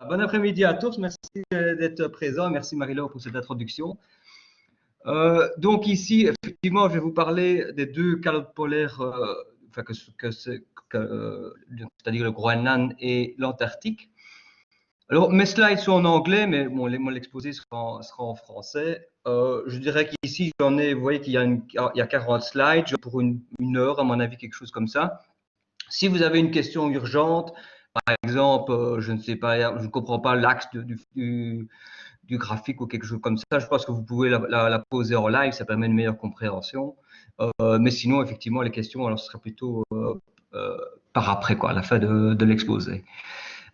Bon après-midi à tous, merci d'être présents, merci Marie-Laure pour cette introduction. Donc ici, effectivement, je vais vous parler des deux calottes polaires, c'est-à-dire le Groenland et l'Antarctique. Alors mes slides sont en anglais, mais bon, l'exposé sera en français. Je dirais qu'ici, vous voyez qu'il y a 40 slides pour une heure, à mon avis, quelque chose comme ça. Si vous avez une question urgente, par exemple, je ne sais pas, je ne comprends pas l'axe du graphique ou quelque chose comme ça, je pense que vous pouvez la poser en live, ça permet une meilleure compréhension. Mais sinon, effectivement, les questions, alors ce sera plutôt par après, quoi, à la fin de l'exposé.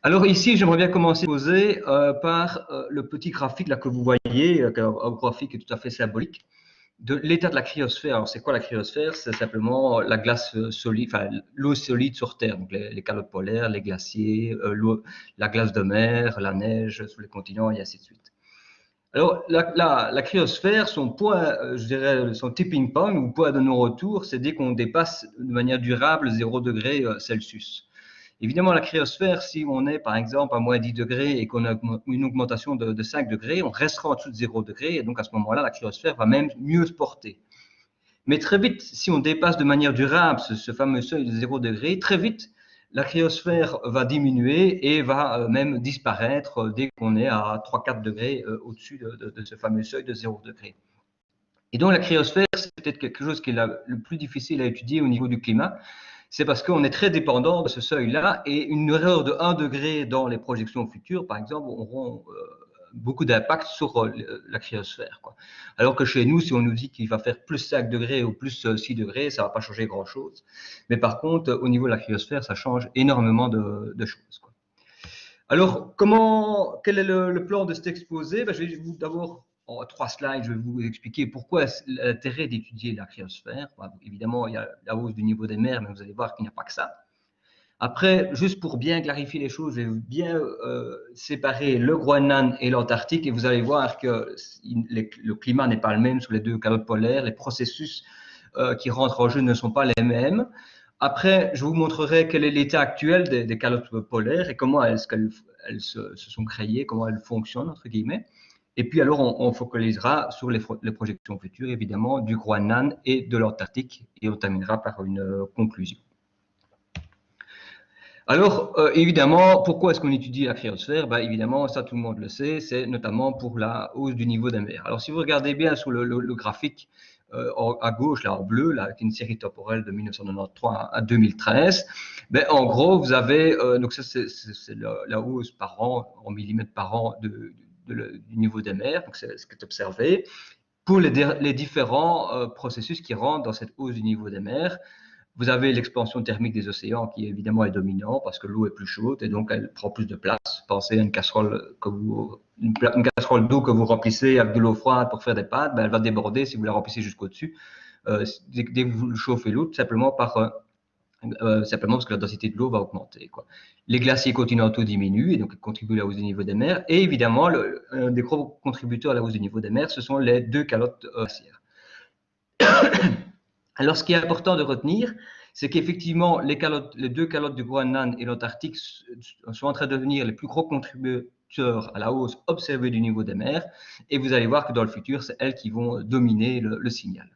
Alors ici, j'aimerais bien commencer à poser par le petit graphique là que vous voyez, un graphique tout à fait symbolique de l'état de la cryosphère. Alors, c'est quoi la cryosphère? C'est simplement la glace solide, enfin, l'eau solide sur Terre, donc les calottes polaires, les glaciers, la glace de mer, la neige sur les continents et ainsi de suite. Alors, la cryosphère, son point, je dirais, son tipping point ou point de non-retour, c'est dès qu'on dépasse de manière durable 0 degré Celsius. Évidemment, la cryosphère, si on est par exemple à moins 10 degrés et qu'on a une augmentation de 5 degrés, on restera en dessous de 0 degré et donc à ce moment-là, la cryosphère va même mieux se porter. Mais très vite, si on dépasse de manière durable ce fameux seuil de 0 degré, très vite, la cryosphère va diminuer et va même disparaître dès qu'on est à 3-4 degrés au-dessus de ce fameux seuil de 0 degré. Et donc la cryosphère, c'est peut-être quelque chose qui est le plus difficile à étudier au niveau du climat. C'est parce qu'on est très dépendant de ce seuil-là et une erreur de 1 degré dans les projections futures, par exemple, auront beaucoup d'impact sur la cryosphère, quoi. Alors que chez nous, si on nous dit qu'il va faire plus 5 degrés ou plus 6 degrés, ça ne va pas changer grand-chose. Mais par contre, au niveau de la cryosphère, ça change énormément de choses, quoi. Alors, quel est le plan de cet exposé? Je vais vous d'abord, en 3 slides, je vais vous expliquer pourquoi l'intérêt d'étudier la cryosphère. Évidemment, il y a la hausse du niveau des mers, mais vous allez voir qu'il n'y a pas que ça. Après, juste pour bien clarifier les choses, je vais bien séparer le Groenland et l'Antarctique et vous allez voir que le climat n'est pas le même sur les deux calottes polaires, les processus qui rentrent en jeu ne sont pas les mêmes. Après, je vous montrerai quel est l'état actuel des calottes polaires et comment elles se sont créées, comment elles fonctionnent, entre guillemets. Et puis alors, on focalisera sur les projections futures, évidemment, du Groenland et de l'Antarctique et on terminera par une conclusion. Alors, évidemment, pourquoi est-ce qu'on étudie la cryosphère? Évidemment, ça tout le monde le sait, c'est notamment pour la hausse du niveau des mers. Alors, si vous regardez bien sur le graphique à gauche, là en bleu, là, avec une série temporelle de 1993 à 2013, en gros, vous avez, donc ça c'est la hausse par an, en millimètres par an du niveau des mers, donc c'est ce qui est observé, pour les différents processus qui rentrent dans cette hausse du niveau des mers. Vous avez l'expansion thermique des océans qui évidemment est dominant parce que l'eau est plus chaude et donc elle prend plus de place. Pensez à une casserole une casserole d'eau que vous remplissez avec de l'eau froide pour faire des pâtes, elle va déborder si vous la remplissez jusqu'au-dessus. Dès que vous chauffez l'eau, simplement parce que la densité de l'eau va augmenter, quoi. Les glaciers continentaux diminuent et donc ils contribuent à la hausse du niveau des mers. Et évidemment, un des gros contributeurs à la hausse du niveau des mers, ce sont les deux calottes glaciaires. Alors, ce qui est important de retenir, c'est qu'effectivement, les deux calottes du Groenland et l'Antarctique sont en train de devenir les plus gros contributeurs à la hausse observée du niveau des mers. Et vous allez voir que dans le futur, c'est elles qui vont dominer le signal.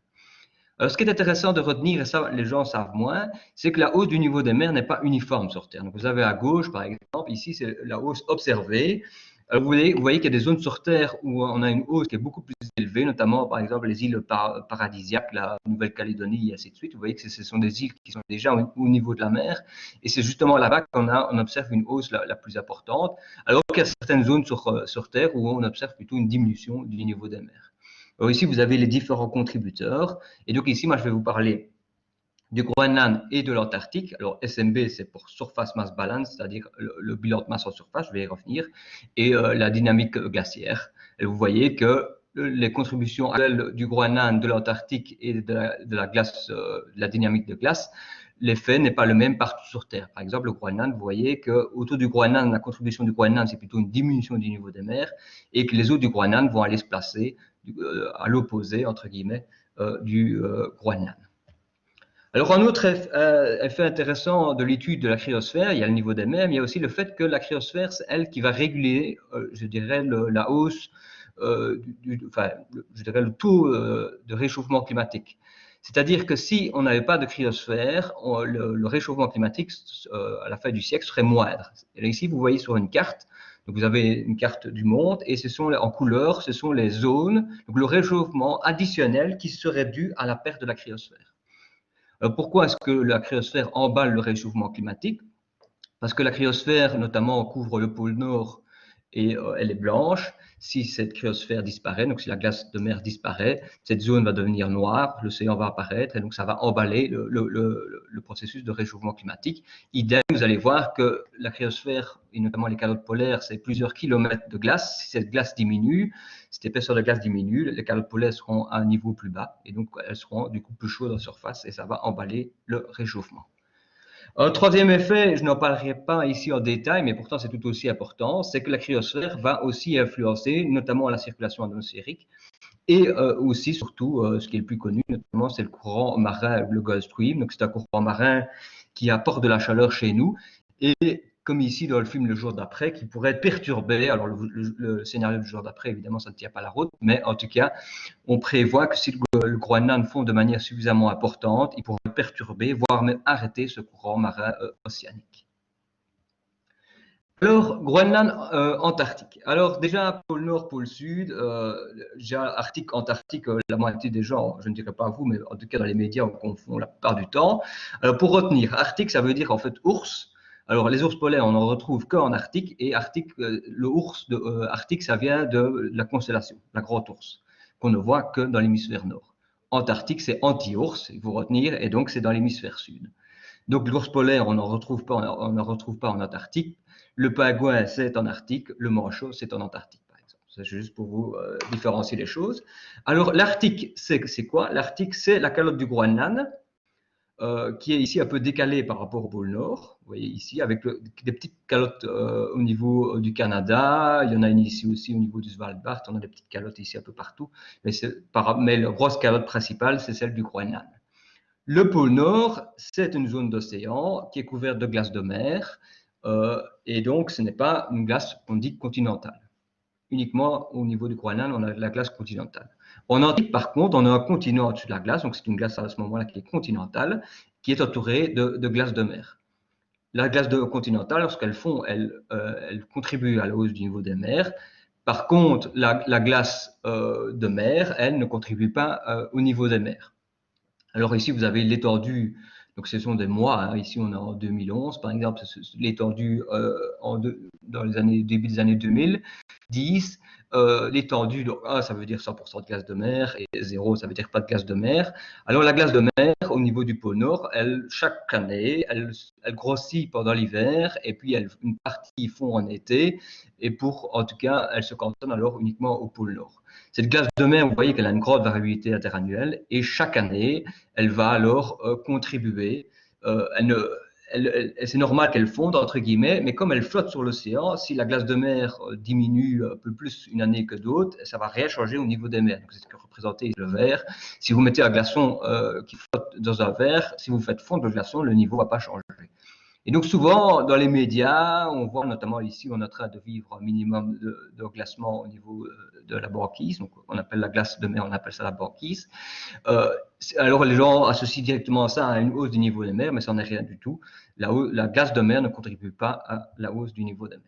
Alors, ce qui est intéressant de retenir, et ça, les gens savent moins, c'est que la hausse du niveau des mers n'est pas uniforme sur Terre. Donc, vous avez à gauche, par exemple, ici, c'est la hausse observée. Alors, vous voyez qu'il y a des zones sur Terre où on a une hausse qui est beaucoup plus élevée, notamment, par exemple, les îles paradisiaques, la Nouvelle-Calédonie et ainsi de suite. Vous voyez que ce sont des îles qui sont déjà au niveau de la mer. Et c'est justement là-bas qu'on observe une hausse la plus importante, alors qu'il y a certaines zones sur Terre où on observe plutôt une diminution du niveau des mers. Alors ici, vous avez les différents contributeurs. Et donc ici, moi, je vais vous parler du Groenland et de l'Antarctique. Alors SMB, c'est pour Surface Mass Balance, c'est-à-dire le bilan de masse en surface, je vais y revenir, et la dynamique glaciaire. Et vous voyez que les contributions actuelles du Groenland, de l'Antarctique et de la glace, de la dynamique de glace, l'effet n'est pas le même partout sur Terre. Par exemple, le Groenland, vous voyez qu'autour du Groenland, la contribution du Groenland, c'est plutôt une diminution du niveau des mers et que les eaux du Groenland vont aller se placer à l'opposé, entre guillemets, du Groenland. Alors, un autre effet intéressant de l'étude de la cryosphère, il y a le niveau des mers, mais il y a aussi le fait que la cryosphère, c'est elle qui va réguler, je dirais, la hausse, enfin, je dirais, le taux de réchauffement climatique. C'est-à-dire que si on n'avait pas de cryosphère, le réchauffement climatique à la fin du siècle serait moindre. Et là, ici, vous voyez sur une carte, donc vous avez une carte du monde et ce sont en couleur, ce sont les zones, donc le réchauffement additionnel qui serait dû à la perte de la cryosphère. Pourquoi est-ce que la cryosphère emballe le réchauffement climatique? Parce que la cryosphère, notamment, couvre le pôle Nord et elle est blanche. Si cette cryosphère disparaît, donc si la glace de mer disparaît, cette zone va devenir noire, l'océan va apparaître et donc ça va emballer le processus de réchauffement climatique. Idem, vous allez voir que la cryosphère, et notamment les calottes polaires, c'est plusieurs kilomètres de glace. Si cette glace diminue, cette épaisseur de glace diminue, les calottes polaires seront à un niveau plus bas et donc elles seront du coup plus chaudes en surface et ça va emballer le réchauffement. Un troisième effet, je n'en parlerai pas ici en détail, mais pourtant c'est tout aussi important, c'est que la cryosphère va aussi influencer notamment la circulation atmosphérique et aussi, surtout, ce qui est le plus connu, notamment, c'est le courant marin, le Gulf Stream. Donc c'est un courant marin qui apporte de la chaleur chez nous et comme ici dans le film Le jour d'après, qui pourrait être perturbé. Alors le scénario du jour d'après, évidemment, ça ne tient pas la route, mais en tout cas, on prévoit que si le Groenland fond de manière suffisamment importante, il pourrait perturber, voire même arrêter ce courant marin océanique. Alors, Groenland, Antarctique. Alors, déjà, pôle Nord, pôle Sud, déjà, Arctique, Antarctique, la moitié des gens, je ne dirais pas vous, mais en tout cas dans les médias, on confond la plupart du temps. Alors, pour retenir, Arctique, ça veut dire en fait ours. Alors, les ours polaires, on n'en retrouve qu'en Arctique, et Arctique, le ours de Arctique, ça vient de la constellation, la grande ours, qu'on ne voit que dans l'hémisphère Nord. Antarctique, c'est anti-ours, il faut retenir, et donc c'est dans l'hémisphère Sud. Donc l'ours polaire, on n'en retrouve pas en Antarctique. Le pingouin, c'est en Arctique. Le manchot, c'est en Antarctique, par exemple. C'est juste pour vous différencier les choses. Alors l'Arctique, c'est quoi? L'Arctique, c'est la calotte du Groenland, qui est ici un peu décalée par rapport au pôle Nord. Vous voyez ici, avec des petites calottes au niveau du Canada. Il y en a une ici aussi au niveau du Svalbard. On a des petites calottes ici un peu partout. Mais la grosse calotte principale, c'est celle du Groenland. Le pôle Nord, c'est une zone d'océan qui est couverte de glace de mer et donc ce n'est pas une glace qu'on dit continentale. Uniquement au niveau du Groenland, on a de la glace continentale. En Antarctique, par contre, on a un continent au-dessus de la glace, donc c'est une glace à ce moment-là qui est continentale, qui est entourée de glace de mer. La glace continentale, lorsqu'elle fond, elle contribue à la hausse du niveau des mers. Par contre, la glace de mer, elle ne contribue pas au niveau des mers. Alors ici, vous avez l'étendue, donc ce sont des mois, hein. Ici on est en 2011 par exemple, l'étendue dans les années, début des années 2010, l'étendue, donc 1 ça veut dire 100% de glace de mer et 0 ça veut dire pas de glace de mer. Alors la glace de mer au niveau du pôle Nord, chaque année, elle grossit pendant l'hiver et puis une partie fond en été et en tout cas, elle se cantonne alors uniquement au pôle Nord. Cette glace de mer, vous voyez qu'elle a une grande variabilité interannuelle et chaque année, elle va alors contribuer. C'est normal qu'elle fonde, entre guillemets, mais comme elle flotte sur l'océan, si la glace de mer diminue un peu plus une année que d'autres, ça va rien changer au niveau des mers. Donc, c'est ce que représentait le verre. Si vous mettez un glaçon qui flotte dans un verre, si vous faites fondre le glaçon, le niveau ne va pas changer. Et donc souvent, dans les médias, on voit notamment ici, on est en train de vivre un minimum de glacement au niveau de la banquise. Donc on appelle la glace de mer, on appelle ça la banquise. Alors les gens associent directement ça à une hausse du niveau des mers, mais ça n'en est rien du tout. La glace de mer ne contribue pas à la hausse du niveau des mers.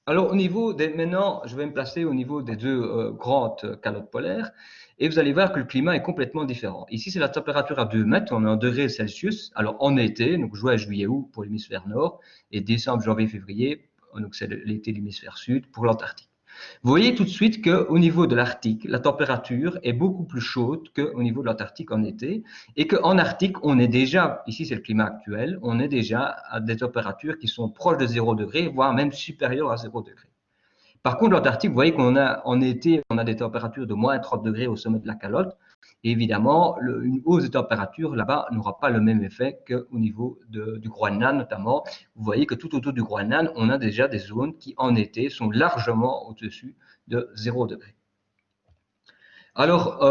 Alors, maintenant, je vais me placer au niveau des deux grandes calottes polaires et vous allez voir que le climat est complètement différent. Ici, c'est la température à 2 mètres, on est en degrés Celsius. Alors, en été, donc juin, juillet, août pour l'hémisphère nord et décembre, janvier, février, donc c'est l'été de l'hémisphère sud pour l'Antarctique. Vous voyez tout de suite qu'au niveau de l'Arctique, la température est beaucoup plus chaude qu'au niveau de l'Antarctique en été et qu'en Arctique, on est déjà, ici c'est le climat actuel, on est déjà à des températures qui sont proches de 0 degré, voire même supérieures à 0 degré. Par contre, l'Antarctique, vous voyez en été, on a des températures de moins 30 degrés au sommet de la calotte. Et évidemment, une hausse de température là-bas n'aura pas le même effet qu'au niveau du Groenland notamment. Vous voyez que tout autour du Groenland, on a déjà des zones qui en été sont largement au-dessus de 0 degré. Alors,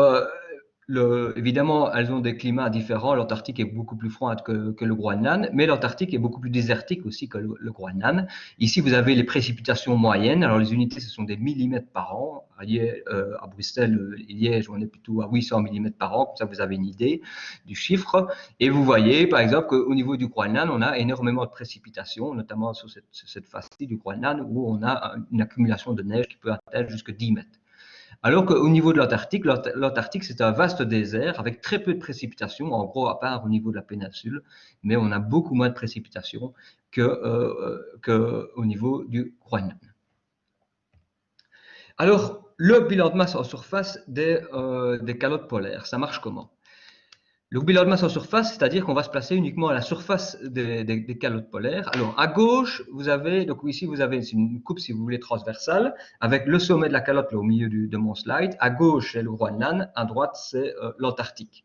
évidemment, elles ont des climats différents. L'Antarctique est beaucoup plus froide que le Groenland, mais l'Antarctique est beaucoup plus désertique aussi que le Groenland. Ici, vous avez les précipitations moyennes. Alors, les unités, ce sont des millimètres par an. À Bruxelles, Liège, on est plutôt à 800 millimètres par an. Comme ça, vous avez une idée du chiffre. Et vous voyez, par exemple, qu'au niveau du Groenland, on a énormément de précipitations, notamment sur cette face-ci du Groenland, où on a une accumulation de neige qui peut atteindre jusqu'à 10 mètres. Alors qu'au niveau de l'Antarctique, c'est un vaste désert avec très peu de précipitations, en gros, à part au niveau de la péninsule, mais on a beaucoup moins de précipitations qu'au niveau du Groenland. Alors, le bilan de masse en surface des calottes polaires, ça marche comment? Le bilan de masse en surface, c'est-à-dire qu'on va se placer uniquement à la surface des calottes polaires. Alors, à gauche, vous avez, donc ici, vous avez une coupe, si vous voulez, transversale, avec le sommet de la calotte là, au milieu de mon slide. À gauche, c'est le Groenland, à droite, c'est l'Antarctique.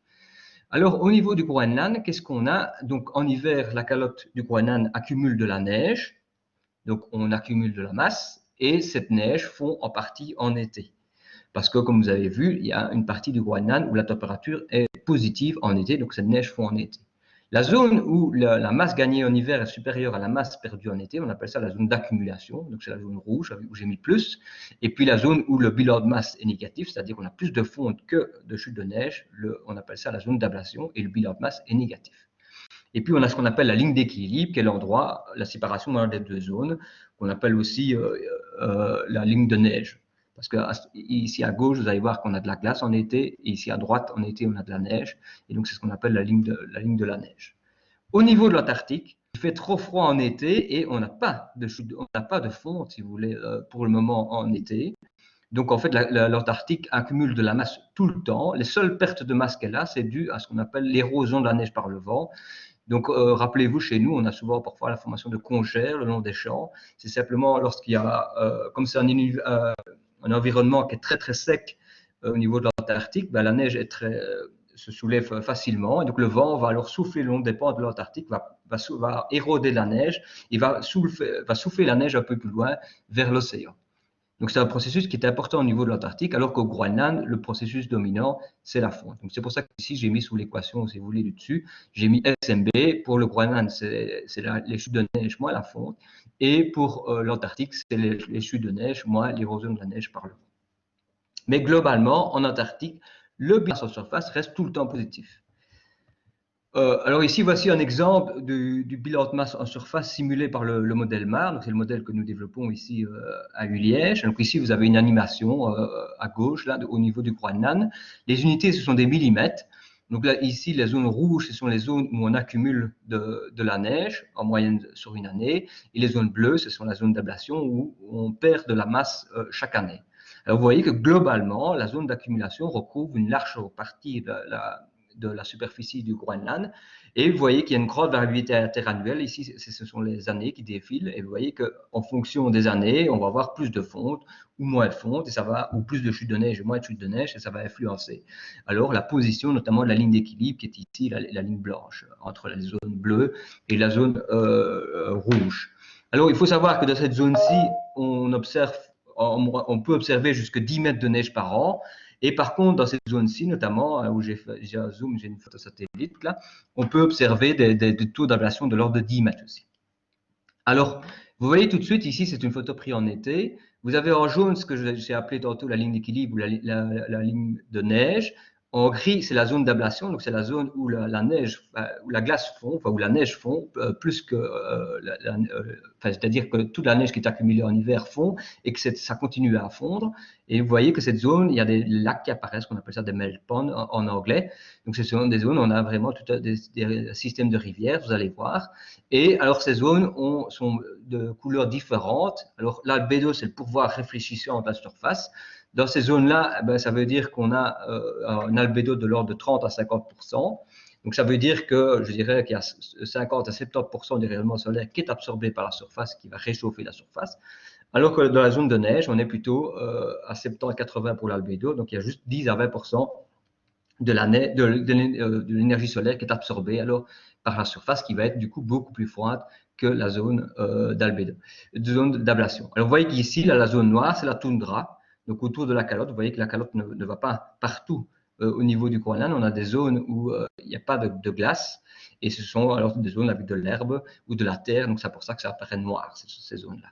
Alors, au niveau du Groenland, qu'est-ce qu'on a? Donc, en hiver, la calotte du Groenland accumule de la neige. Donc, on accumule de la masse, et cette neige fond en partie en été. Parce que, comme vous avez vu, il y a une partie du Groenland où la température est positive en été, donc cette neige fond en été. La zone où la masse gagnée en hiver est supérieure à la masse perdue en été, on appelle ça la zone d'accumulation, donc c'est la zone rouge où j'ai mis plus. Et puis la zone où le bilan de masse est négatif, c'est-à-dire qu'on a plus de fonte que de chute de neige, on appelle ça la zone d'ablation, et le bilan de masse est négatif. Et puis on a ce qu'on appelle la ligne d'équilibre, qui est l'endroit, la séparation dans les deux zones, qu'on appelle aussi la ligne de neige. Parce que ici à gauche, vous allez voir qu'on a de la glace en été, et ici à droite, en été, on a de la neige. Et donc, c'est ce qu'on appelle la ligne de la neige. Au niveau de l'Antarctique, il fait trop froid en été et on n'a pas de fonte, si vous voulez, pour le moment en été. Donc, en fait, l'Antarctique accumule de la masse tout le temps. Les seules pertes de masse qu'elle a, c'est dû à ce qu'on appelle l'érosion de la neige par le vent. Donc, rappelez-vous, chez nous, on a souvent parfois la formation de congères le long des champs. C'est simplement lorsqu'il y a, comme c'est un environnement qui est très très sec au niveau de l'Antarctique, ben, la neige se soulève facilement et donc le vent va alors souffler le long des pentes de l'Antarctique, va éroder la neige et va souffler la neige un peu plus loin vers l'océan. Donc c'est un processus qui est important au niveau de l'Antarctique, alors qu'au Groenland, le processus dominant, c'est la fonte. Donc c'est pour ça qu'ici, j'ai mis sous l'équation, si vous voulez, du dessus, j'ai mis SMB. Pour le Groenland, c'est les chutes de neige moins la fonte. Et pour l'Antarctique, c'est les chutes de neige moins l'érosion de la neige par le vent. Mais globalement, en Antarctique, le bilan en surface reste tout le temps positif. Alors ici, voici un exemple du bilan de masse en surface simulé par le modèle MAR. C'est le modèle que nous développons ici à Liège. Donc ici, vous avez une animation à gauche, là, au niveau du Groenland. Les unités, ce sont des millimètres. Donc là, ici, les zones rouges, ce sont les zones où on accumule de la neige en moyenne sur une année. Et les zones bleues, ce sont la zone d'ablation où on perd de la masse chaque année. Alors vous voyez que globalement, la zone d'accumulation recouvre une large partie de la superficie du Groenland. Et vous voyez qu'il y a une grande variabilité interannuelle. Ici, ce sont les années qui défilent. Et vous voyez qu'en fonction des années, on va avoir plus de fonte ou moins de fonte, ou plus de chute de neige ou moins de chute de neige, et ça va influencer. Alors, la position, notamment de la ligne d'équilibre, qui est ici la ligne blanche, entre la zone bleue et la zone rouge. Alors, il faut savoir que dans cette zone-ci, on peut observer jusqu'à 10 mètres de neige par an. Et par contre, dans cette zone-ci, notamment, où j'ai un zoom, j'ai une photo satellite, là, on peut observer des taux d'ablation de l'ordre de 10 mètres aussi. Alors, vous voyez tout de suite, ici, c'est une photo prise en été. Vous avez en jaune ce que j'ai appelé tantôt la ligne d'équilibre ou la ligne de neige. En gris, c'est la zone d'ablation, donc c'est la zone où la neige, où la glace fond, enfin où la neige fond, plus que, c'est-à-dire que toute la neige qui est accumulée en hiver fond et que ça continue à fondre. Et vous voyez que cette zone, il y a des lacs qui apparaissent, qu'on appelle ça des melt ponds en anglais. Donc, ce sont des zones où on a vraiment tout des systèmes de rivières, vous allez voir. Et alors, ces zones sont de couleurs différentes. Alors, l'albédo, c'est le pouvoir réfléchissant de la surface. Dans ces zones-là, ben, ça veut dire qu'on a un albédo de l'ordre de 30 à 50%. Donc, ça veut dire que, je dirais qu'il y a 50 à 70% du rayonnement solaire qui est absorbé par la surface, qui va réchauffer la surface. Alors que dans la zone de neige, on est plutôt à 70 à 80 pour l'albédo. Donc, il y a juste 10 à 20% de l'énergie solaire qui est absorbée alors par la surface, qui va être du coup beaucoup plus froide que la zone d'albédo, zone d'ablation. Alors, vous voyez qu'ici, la zone noire, c'est la toundra. Donc, autour de la calotte, vous voyez que la calotte ne va pas partout au niveau du Groenland, on a des zones où il n'y a pas de glace, et ce sont alors des zones avec de l'herbe ou de la terre, donc c'est pour ça que ça apparaît noir, ces zones-là.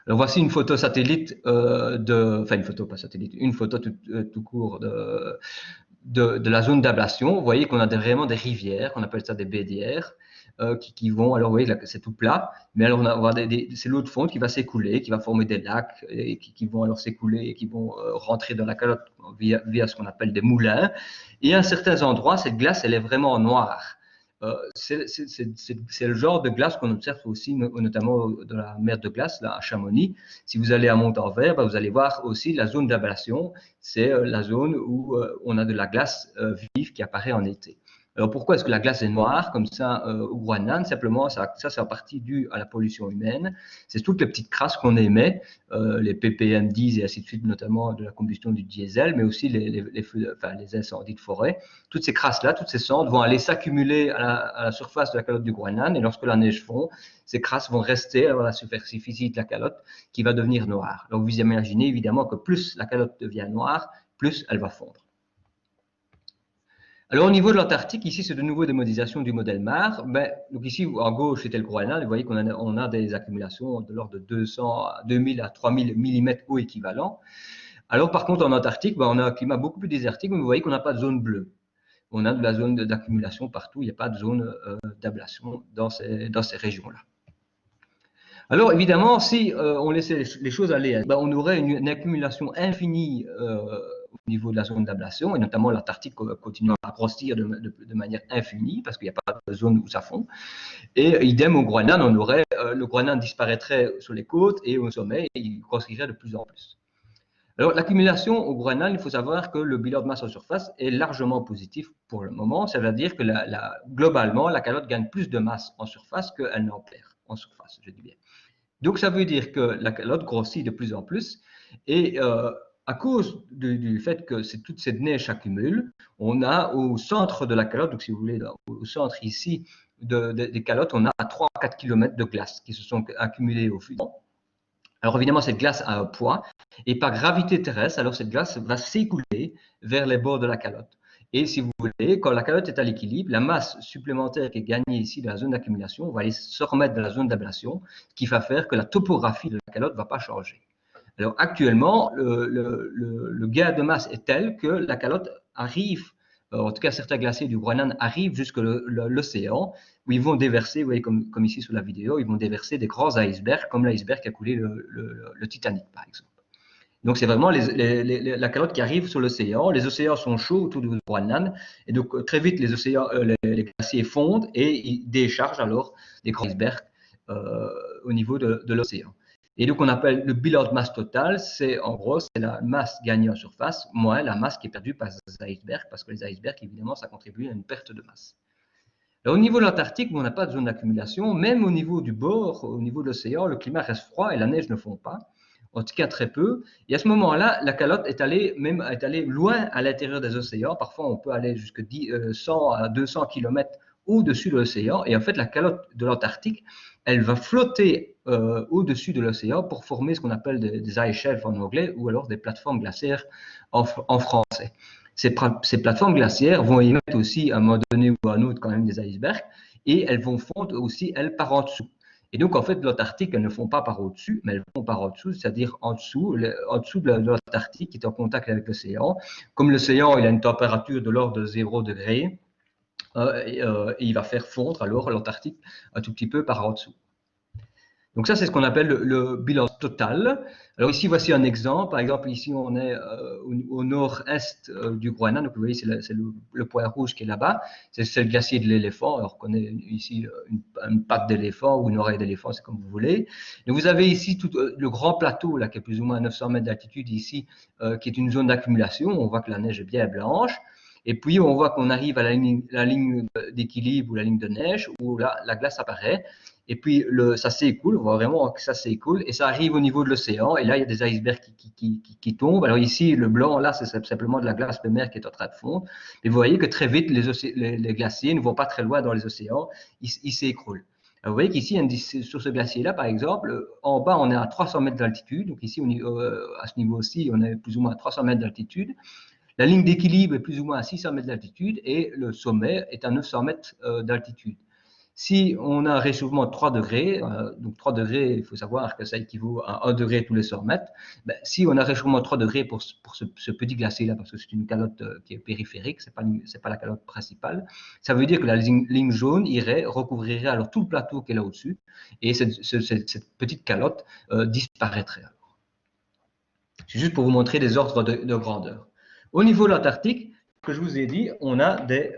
Alors voici une photo satellite enfin une photo pas satellite, une photo tout court de la zone d'ablation. Vous voyez qu'on a vraiment des rivières, on appelle ça des bédières, qui vont, alors vous voyez que c'est tout plat, mais alors on va avoir c'est l'eau de fonte qui va s'écouler, qui va former des lacs, et qui vont alors s'écouler et qui vont rentrer dans la calotte via ce qu'on appelle des moulins. Et à certains endroits, cette glace, elle est vraiment noire. C'est le genre de glace qu'on observe aussi, notamment dans la mer de glace, là, à Chamonix. Si vous allez à Montanvert, vous allez voir aussi la zone d'ablation. C'est la zone où on a de la glace vive qui apparaît en été. Alors pourquoi est-ce que la glace est noire comme ça au Groenland? Simplement, ça c'est en partie dû à la pollution humaine. C'est toutes les petites crasses qu'on émet, les ppm10 et ainsi de suite, notamment de la combustion du diesel, mais aussi les incendies de forêt. Toutes ces crasses-là, toutes ces cendres vont aller s'accumuler à la surface de la calotte du Groenland, et lorsque la neige fond, ces crasses vont rester à la superficie de la calotte qui va devenir noire. Donc vous imaginez évidemment que plus la calotte devient noire, plus elle va fondre. Alors au niveau de l'Antarctique, ici c'est de nouveau des modélisations du modèle MAR. Donc ici en gauche c'était le Groenland, vous voyez qu'on a des accumulations de l'ordre de 200, 2000 à 3000 mm eau équivalent. Alors par contre en Antarctique, on a un climat beaucoup plus désertique, mais vous voyez qu'on n'a pas de zone bleue. On a de la zone d'accumulation partout, il n'y a pas de zone d'ablation dans ces régions-là. Alors évidemment, si on laissait les choses aller, on aurait une accumulation infinie au niveau de la zone d'ablation, et notamment l'Antarctique continuant à grossir de manière infinie, parce qu'il n'y a pas de zone où ça fond. Et idem au Groenland, le Groenland disparaîtrait sur les côtes, et au sommet, il grossirait de plus en plus. Alors l'accumulation au Groenland, il faut savoir que le bilan de masse en surface est largement positif pour le moment. Ça veut dire que globalement, la calotte gagne plus de masse en surface qu'elle n'en perd en surface, je dis bien. Donc ça veut dire que la calotte grossit de plus en plus, et à cause du fait que toute cette neige s'accumule, on a au centre de la calotte, donc si vous voulez, au centre ici des calottes, on a 3 à 4 km de glace qui se sont accumulées au fil. Alors évidemment, cette glace a un poids, et par gravité terrestre, alors cette glace va s'écouler vers les bords de la calotte. Et si vous voulez, quand la calotte est à l'équilibre, la masse supplémentaire qui est gagnée ici dans la zone d'accumulation va aller se remettre dans la zone d'ablation, ce qui va faire que la topographie de la calotte ne va pas changer. Alors actuellement, le gain de masse est tel que la calotte arrive, en tout cas certains glaciers du Groenland arrivent jusqu'à l'océan, où ils vont déverser, vous voyez comme ici sur la vidéo, ils vont déverser des grands icebergs, comme l'iceberg qui a coulé le Titanic par exemple. Donc c'est vraiment la calotte qui arrive sur l'océan. Les océans sont chauds autour du Groenland, et donc très vite les glaciers fondent et ils déchargent alors des grands icebergs au niveau de l'océan. Et donc on appelle le bilan de masse total, c'est en gros c'est la masse gagnée en surface moins la masse qui est perdue par les icebergs, parce que les icebergs évidemment ça contribue à une perte de masse. Alors, au niveau de l'Antarctique, on n'a pas de zone d'accumulation, même au niveau du bord, au niveau de l'océan, le climat reste froid et la neige ne fond pas. En tout cas très peu. Et à ce moment-là, la calotte est allée loin à l'intérieur des océans. Parfois, on peut aller jusqu'à 100 à 200 km au-dessus de l'océan. Et en fait, la calotte de l'Antarctique, elle va flotter au-dessus de l'océan pour former ce qu'on appelle des ice shelves en anglais, ou alors des plateformes glaciaires en français. Ces plateformes glaciaires vont émettre aussi à un moment donné ou à un autre quand même des icebergs, et elles vont fondre aussi, elles, par en dessous. Et donc, en fait, l'Antarctique, elles ne font pas par au-dessus, mais elles font par en dessous, c'est-à-dire en dessous de l'Antarctique qui est en contact avec l'océan. Comme l'océan, il a une température de l'ordre de 0 degré, et il va faire fondre alors l'Antarctique un tout petit peu par en dessous. Donc ça, c'est ce qu'on appelle le bilan total. Alors ici, voici un exemple. Par exemple, ici, on est au nord-est du Groenland. Donc vous voyez, c'est le point rouge qui est là-bas. C'est le glacier de l'éléphant. Alors on connaît ici une patte d'éléphant ou une oreille d'éléphant, c'est comme vous voulez. Donc vous avez ici tout le grand plateau, là, qui est plus ou moins à 900 mètres d'altitude ici, qui est une zone d'accumulation. On voit que la neige est bien blanche. Et puis, on voit qu'on arrive à la ligne d'équilibre ou la ligne de neige où là, la glace apparaît. Et puis, ça s'écoule, on voit vraiment que ça s'écoule et ça arrive au niveau de l'océan. Et là, il y a des icebergs qui tombent. Alors ici, le blanc, là, c'est simplement de la glace de mer qui est en train de fondre. Et vous voyez que très vite, les glaciers ne vont pas très loin dans les océans, ils s'écroulent. Vous voyez qu'ici, sur ce glacier-là, par exemple, en bas, on est à 300 mètres d'altitude. Donc ici, à ce niveau-ci, on est plus ou moins à 300 mètres d'altitude. La ligne d'équilibre est plus ou moins à 600 mètres d'altitude et le sommet est à 900 mètres d'altitude. Si on a un réchauffement de 3 degrés, donc 3 degrés, il faut savoir que ça équivaut à 1 degré tous les 100 mètres, ben, si on a un réchauffement de 3 degrés pour ce petit glacier-là, parce que c'est une calotte qui est périphérique, c'est pas la calotte principale, ça veut dire que la ligne jaune recouvrirait alors tout le plateau qui est là au-dessus, et cette petite calotte disparaîtrait. C'est juste pour vous montrer des ordres de grandeur. Au niveau de l'Antarctique, que je vous ai dit, on a des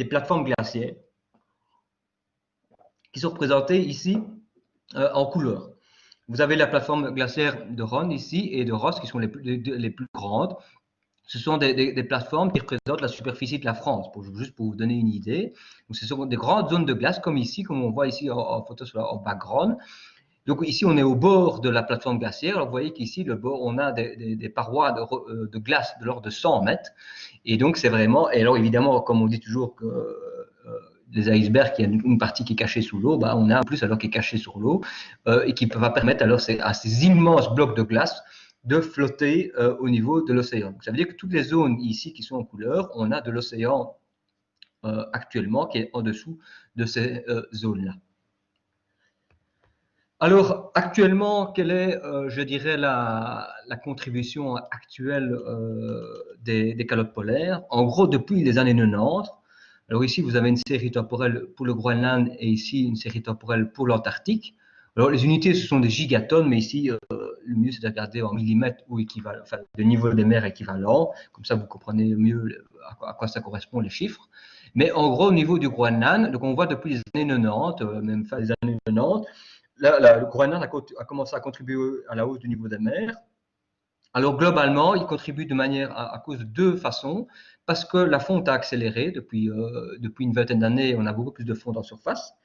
plateformes glaciaires qui sont représentées ici en couleur. Vous avez la plateforme glaciaire de Ronne ici et de Ross qui sont les plus grandes. Ce sont des plateformes qui représentent la superficie de la France, juste pour vous donner une idée. Donc, ce sont des grandes zones de glace comme ici, comme on voit ici en photo en background. Donc ici, on est au bord de la plateforme glaciaire. Alors, vous voyez qu'ici, le bord, on a des parois de glace de l'ordre de 100 mètres. Et donc, c'est vraiment… Et alors, évidemment, comme on dit toujours que les icebergs, il y a une partie qui est cachée sous l'eau, on a en plus alors qui est cachée sur l'eau et qui va permettre alors à ces immenses blocs de glace de flotter au niveau de l'océan. Ça veut dire que toutes les zones ici qui sont en couleur, on a de l'océan actuellement qui est en dessous de ces zones-là. Alors, actuellement, quelle est, je dirais, la contribution actuelle des calottes polaires? En gros, depuis les années 90, alors ici, vous avez une série temporelle pour le Groenland et ici, une série temporelle pour l'Antarctique. Alors, les unités, ce sont des gigatonnes, mais ici, le mieux, c'est de regarder en millimètres ou équivalent, enfin, le niveau des mers équivalent. Comme ça, vous comprenez mieux à quoi ça correspond, les chiffres. Mais en gros, au niveau du Groenland, donc on voit depuis les années 90, même fin des années 90, le Groenland a commencé à contribuer à la hausse du niveau des mers. Alors globalement, il contribue de manière à cause de deux façons, parce que la fonte a accéléré depuis une vingtaine d'années, on a beaucoup plus de fonte en surface.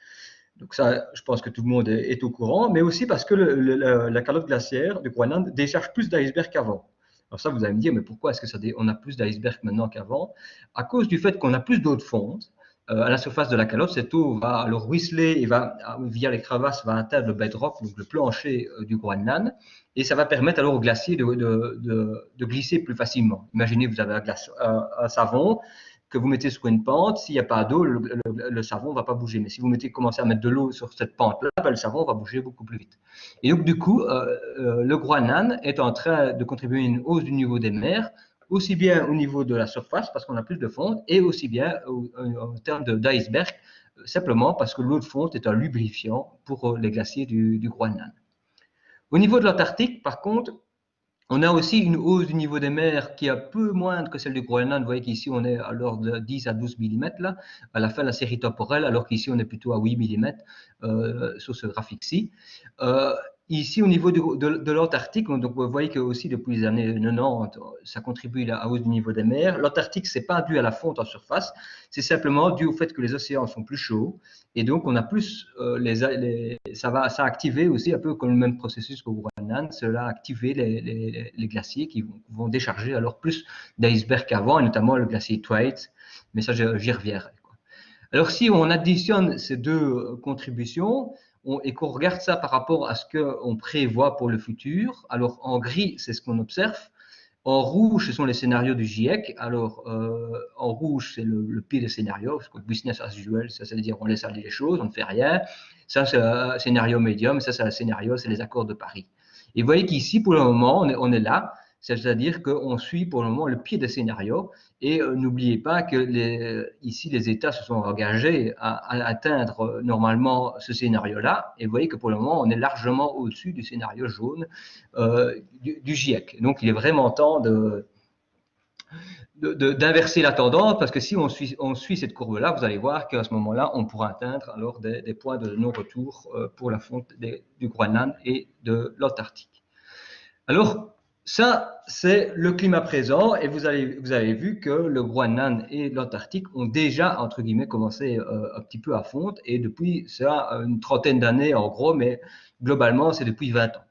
Donc ça, je pense que tout le monde est au courant, mais aussi parce que la calotte glaciaire du Groenland décharge plus d'icebergs qu'avant. Alors ça, vous allez me dire, mais pourquoi est-ce que on a plus d'icebergs maintenant qu'avant? À cause du fait qu'on a plus d'eau de fonte. À la surface de la calotte, cette eau va alors ruisseler et via les crevasses, va atteindre le bedrock, donc le plancher du Groenland, et ça va permettre alors au glacier de glisser plus facilement. Imaginez, vous avez un savon que vous mettez sur une pente, s'il n'y a pas d'eau, le savon ne va pas bouger. Mais si vous commencez à mettre de l'eau sur cette pente-là, le savon va bouger beaucoup plus vite. Et donc, du coup, le Groenland est en train de contribuer à une hausse du niveau des mers, aussi bien au niveau de la surface, parce qu'on a plus de fonte, et aussi bien en termes d'iceberg, simplement parce que l'eau de fonte est un lubrifiant pour les glaciers du Groenland. Au niveau de l'Antarctique, par contre, on a aussi une hausse du niveau des mers qui est un peu moindre que celle du Groenland. Vous voyez qu'ici, on est à l'ordre de 10 à 12 mm, là, à la fin de la série temporelle, alors qu'ici, on est plutôt à 8 mm sur ce graphique-ci. Ici, au niveau de l'Antarctique, donc vous voyez que aussi depuis les années 90, ça contribue à la hausse du niveau des mers. L'Antarctique, ce n'est pas dû à la fonte en surface, c'est simplement dû au fait que les océans sont plus chauds. Et donc, on a plus, ça a activé aussi un peu comme le même processus qu'au Groenland, cela a activé les glaciers qui vont décharger alors plus d'icebergs qu'avant, et notamment le glacier Thwaites, mais ça, j'y reviendrai. Alors, si on additionne ces deux contributions, et qu'on regarde ça par rapport à ce qu'on prévoit pour le futur, alors en gris, c'est ce qu'on observe. En rouge, ce sont les scénarios du GIEC. Alors, en rouge, c'est le pire des scénarios, parce que business as usual, ça veut dire on laisse aller les choses, on ne fait rien. Ça, c'est un scénario médium. Ça, c'est un scénario, c'est les accords de Paris. Et vous voyez qu'ici, pour le moment, on est là. C'est-à-dire qu'on suit pour le moment le pire des scénarios. Et n'oubliez pas que ici, les États se sont engagés à atteindre normalement ce scénario-là. Et vous voyez que pour le moment, on est largement au-dessus du scénario jaune du GIEC. Donc, il est vraiment temps d'inverser la tendance, parce que si on suit cette courbe-là, vous allez voir qu'à ce moment-là, on pourra atteindre alors des points de non-retour pour la fonte du Groenland et de l'Antarctique. Alors, ça, c'est le climat présent, et vous avez vu que le Groenland et l'Antarctique ont déjà, entre guillemets, commencé un petit peu à fondre, et depuis ça, une trentaine d'années en gros, mais globalement, c'est depuis 20 ans.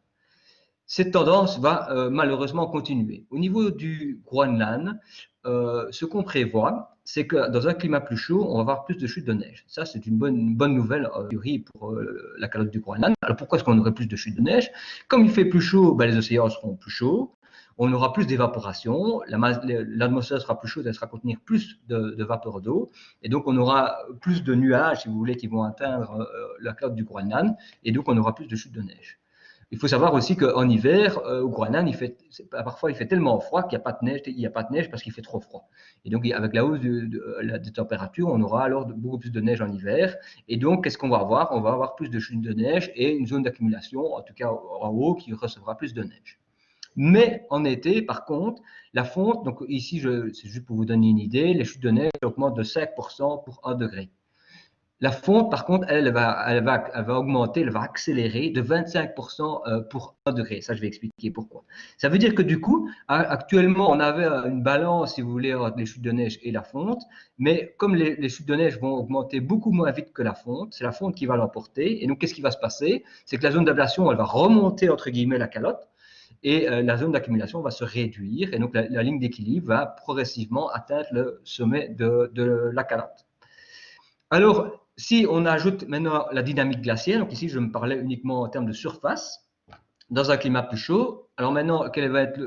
Cette tendance va malheureusement continuer. Au niveau du Groenland, ce qu'on prévoit, c'est que dans un climat plus chaud, on va avoir plus de chutes de neige. Ça, c'est une bonne nouvelle en théorie pour la calotte du Groenland. Alors pourquoi est-ce qu'on aurait plus de chutes de neige? Comme il fait plus chaud, les océans seront plus chauds. on aura plus d'évaporation, l'atmosphère sera plus chaude, elle sera contenir plus de vapeur d'eau, et donc on aura plus de nuages, si vous voulez, qui vont atteindre la calotte du Groenland, et donc on aura plus de chutes de neige. Il faut savoir aussi qu'en hiver, au Groenland, parfois il fait tellement froid qu'il n'y a pas de neige, il n'y a pas de neige parce qu'il fait trop froid. Et donc avec la hausse des températures, on aura alors beaucoup plus de neige en hiver. Et donc qu'est-ce qu'on va avoir? On va avoir plus de chutes de neige et une zone d'accumulation, en tout cas en haut, qui recevra plus de neige. Mais en été, par contre, la fonte, donc ici c'est juste pour vous donner une idée, les chutes de neige augmentent de 5% pour 1 degré. La fonte, par contre, elle va augmenter, elle va accélérer de 25% pour 1 degré. Ça, je vais expliquer pourquoi. Ça veut dire que du coup, actuellement, on avait une balance, si vous voulez, entre les chutes de neige et la fonte. Mais comme les chutes de neige vont augmenter beaucoup moins vite que la fonte, c'est la fonte qui va l'emporter. Et donc, qu'est-ce qui va se passer? C'est que la zone d'ablation, elle va remonter, entre guillemets, la calotte. Et la zone d'accumulation va se réduire. Et donc, la ligne d'équilibre va progressivement atteindre le sommet de la calotte. Alors, si on ajoute maintenant la dynamique glaciaire, donc ici je me parlais uniquement en termes de surface, dans un climat plus chaud, alors maintenant quel va être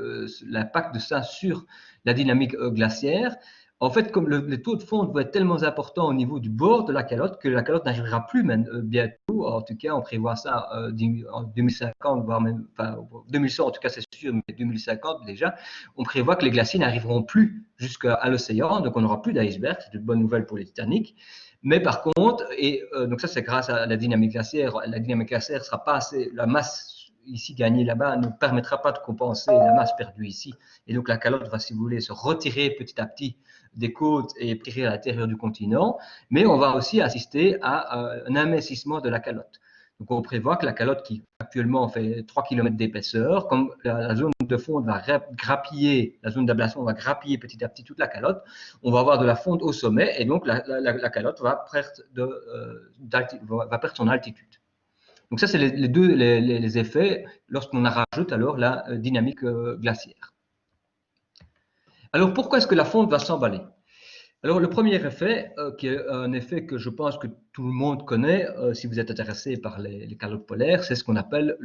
l'impact de ça sur la dynamique glaciaire? En fait, comme les taux de fonte vont être tellement importants au niveau du bord de la calotte que la calotte n'arrivera plus bientôt, en tout cas on prévoit ça en 2050, voire même, enfin 2100 en tout cas c'est sûr, mais 2050 déjà, on prévoit que les glaciers n'arriveront plus jusqu'à l'océan, donc on n'aura plus d'iceberg, c'est une bonne nouvelle pour les Titanic. Mais par contre, donc ça c'est grâce à la dynamique glaciaire sera pas assez, la masse ici gagnée là-bas ne permettra pas de compenser la masse perdue ici. Et donc la calotte va, si vous voulez, se retirer petit à petit des côtes et tirer à l'intérieur du continent. Mais on va aussi assister à un amincissement de la calotte. Donc on prévoit que la calotte qui actuellement fait 3 km d'épaisseur, comme la zone de fonte va grappiller, la zone d'ablation va grappiller petit à petit toute la calotte, on va avoir de la fonte au sommet et donc la calotte va perdre son altitude. Donc ça, c'est les effets lorsqu'on rajoute alors la dynamique glaciaire. Alors pourquoi est-ce que la fonte va s'emballer? Alors le premier effet, qui est un effet que je pense que tout le monde connaît si vous êtes intéressé par les calottes polaires, c'est ce qu'on appelle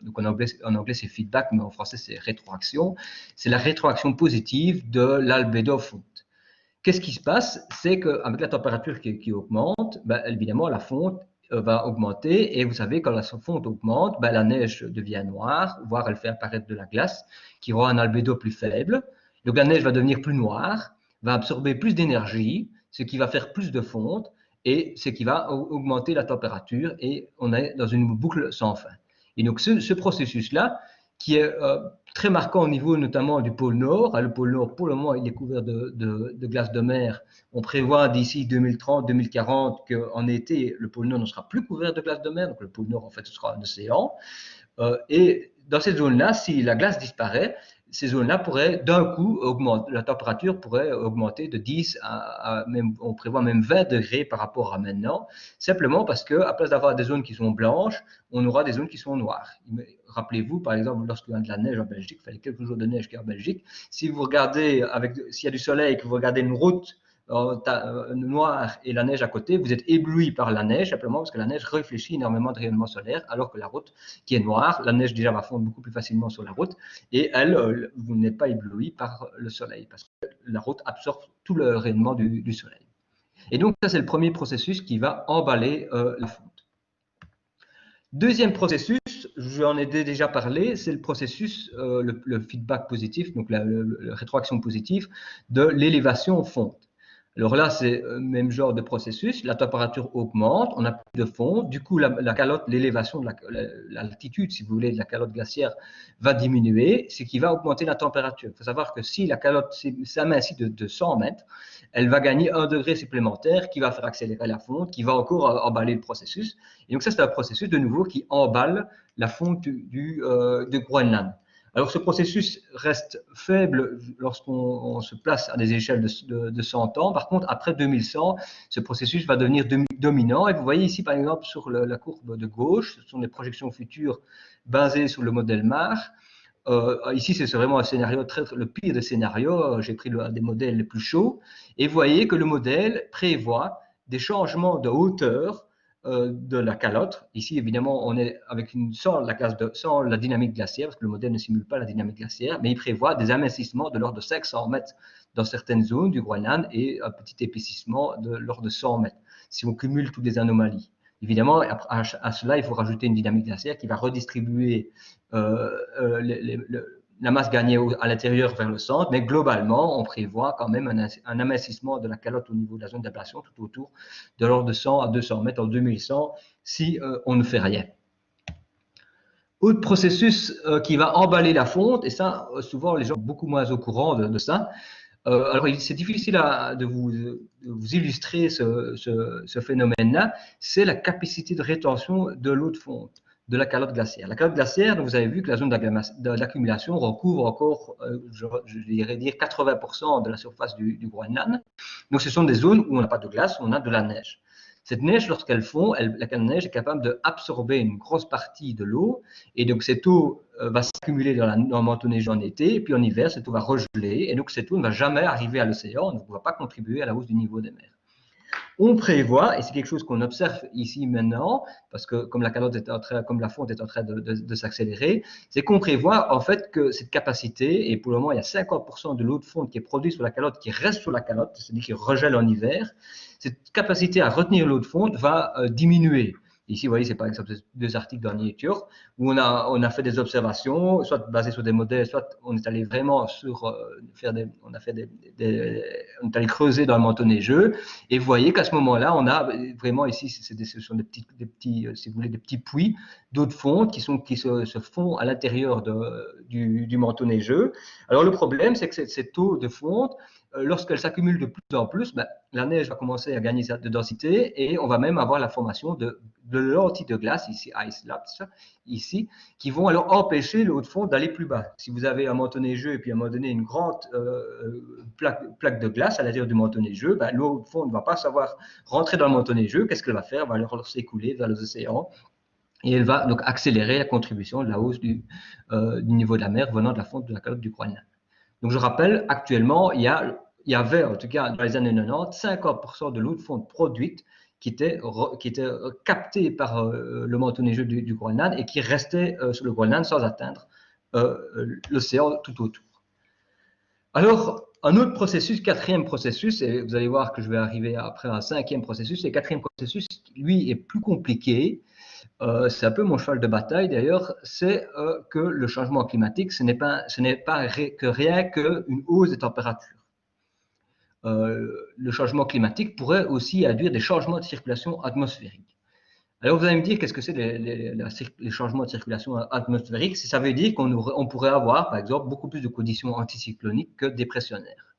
donc en anglais c'est feedback, mais en français c'est rétroaction. C'est la rétroaction positive de l'albédo fonte. Qu'est-ce qui se passe? C'est qu'avec la température qui augmente, ben, évidemment la fonte va augmenter et vous savez quand la fonte augmente, ben, la neige devient noire, voire elle fait apparaître de la glace qui aura un albédo plus faible. Donc la neige va devenir plus noire, va absorber plus d'énergie, ce qui va faire plus de fonte et ce qui va augmenter la température et on est dans une boucle sans fin. Et donc ce processus-là, qui est très marquant au niveau notamment du pôle Nord. Le pôle Nord, pour le moment, il est couvert de glace de mer. On prévoit d'ici 2030-2040 qu'en été, le pôle Nord ne sera plus couvert de glace de mer. Donc le pôle Nord, en fait, ce sera un océan. Et dans cette zone-là, si la glace disparaît, ces zones-là pourraient d'un coup augmenter, la température pourrait augmenter de 10 à même, on prévoit même 20 degrés par rapport à maintenant, simplement parce qu'à place d'avoir des zones qui sont blanches, on aura des zones qui sont noires. Rappelez-vous, par exemple, lorsqu'il y a de la neige en Belgique, il fallait quelques jours de neige en Belgique, si vous regardez, s'il y a du soleil et que vous regardez une route noire et la neige à côté, vous êtes ébloui par la neige, simplement parce que la neige réfléchit énormément de rayonnement solaire, alors que la route qui est noire, la neige déjà va fondre beaucoup plus facilement sur la route, et elle, vous n'êtes pas ébloui par le soleil, parce que la route absorbe tout le rayonnement du soleil. Et donc ça, c'est le premier processus qui va emballer la fonte. Deuxième processus, j'en ai déjà parlé, c'est le processus, le feedback positif, donc la rétroaction positive de l'élévation fonte. Alors là, c'est le même genre de processus. La température augmente, on n'a plus de fonte. Du coup, la calotte, l'élévation de l'altitude, si vous voulez, de la calotte glaciaire va diminuer, ce qui va augmenter la température. Il faut savoir que si la calotte s'amincit de 100 mètres, elle va gagner 1 degré supplémentaire qui va faire accélérer la fonte, qui va encore emballer le processus. Et donc ça, c'est un processus de nouveau qui emballe la fonte du Groenland. Alors, ce processus reste faible lorsqu'on se place à des échelles de 100 ans. Par contre, après 2100, ce processus va devenir dominant. Et vous voyez ici, par exemple, sur la courbe de gauche, ce sont des projections futures basées sur le modèle MAR. Ici, c'est vraiment un scénario, le pire des scénarios. J'ai pris un des modèles les plus chauds. Et vous voyez que le modèle prévoit des changements de hauteur de la calotte. Ici, évidemment, on est avec sans la dynamique glaciaire, parce que le modèle ne simule pas la dynamique glaciaire, mais il prévoit des amincissements de l'ordre de 500 mètres dans certaines zones du Groenland et un petit épaississement de l'ordre de 100 mètres, si on cumule toutes les anomalies. Évidemment, à cela, il faut rajouter une dynamique glaciaire qui va redistribuer la masse gagnée à l'intérieur vers le centre, mais globalement, on prévoit quand même un amincissement de la calotte au niveau de la zone d'ablation tout autour de l'ordre de 100 à 200 mètres en 2100 si on ne fait rien. Autre processus qui va emballer la fonte, et ça, souvent les gens sont beaucoup moins au courant de ça. Alors, c'est difficile de vous illustrer ce phénomène-là, c'est la capacité de rétention de l'eau de fonte de la calotte glaciaire. La calotte glaciaire, vous avez vu que la zone d'accumulation recouvre encore, je dirais dire, 80% de la surface du Groenland. Donc, ce sont des zones où on n'a pas de glace, on a de la neige. Cette neige, lorsqu'elle fond, la neige est capable d'absorber une grosse partie de l'eau, et donc cette eau va s'accumuler dans le manteau neigeux en été, et puis en hiver, cette eau va regeler, et donc cette eau ne va jamais arriver à l'océan, donc ne va pas contribuer à la hausse du niveau des mers. On prévoit, et c'est quelque chose qu'on observe ici maintenant, parce que comme la calotte comme la fonte est en train de s'accélérer, c'est qu'on prévoit en fait que cette capacité, et pour le moment il y a 50% de l'eau de fonte qui est produite sur la calotte qui reste sur la calotte, c'est-à-dire qui regèle en hiver, cette capacité à retenir l'eau de fonte va diminuer. Ici, vous voyez, c'est par exemple deux articles dans Nature où on a fait des observations, soit basées sur des modèles, soit on est allé vraiment on est allé creuser dans le manteau neigeux. Et vous voyez qu'à ce moment-là, on a vraiment ici, ce sont des petits, si vous voulez, des petits puits d'eau de fonte qui se font à l'intérieur du manteau neigeux. Alors le problème, c'est que cette eau de fonte, lorsqu'elle s'accumule de plus en plus, la neige va commencer à gagner de densité et on va même avoir la formation de lentilles de glace, ici ice laps, ici, qui vont alors empêcher l'eau de fonte d'aller plus bas. Si vous avez un manteau neigeux et puis à un moment donné une grande plaque de glace à l'intérieur du manteau neigeux, l'eau de fonte ne va pas savoir rentrer dans le manteau neigeux. Qu'est-ce qu'elle va faire? Elle va alors s'écouler vers les océans. Et elle va donc accélérer la contribution de la hausse du niveau de la mer venant de la fonte de la calotte du Groenland. Donc je rappelle, actuellement, il y avait, en tout cas dans les années 90, 50% de l'eau de fonte produite qui était captée par le manteau neigeux du Groenland et qui restait sur le Groenland sans atteindre l'océan tout autour. Alors, un autre processus, quatrième processus, et vous allez voir que je vais arriver après un cinquième processus, et le quatrième processus, lui, est plus compliqué. C'est un peu mon cheval de bataille d'ailleurs, c'est que le changement climatique, ce n'est pas rien qu'une hausse des températures. Le changement climatique pourrait aussi induire des changements de circulation atmosphérique. Alors vous allez me dire, qu'est-ce que c'est les changements de circulation atmosphérique? Ça veut dire qu'on pourrait avoir, par exemple, beaucoup plus de conditions anticycloniques que dépressionnaires.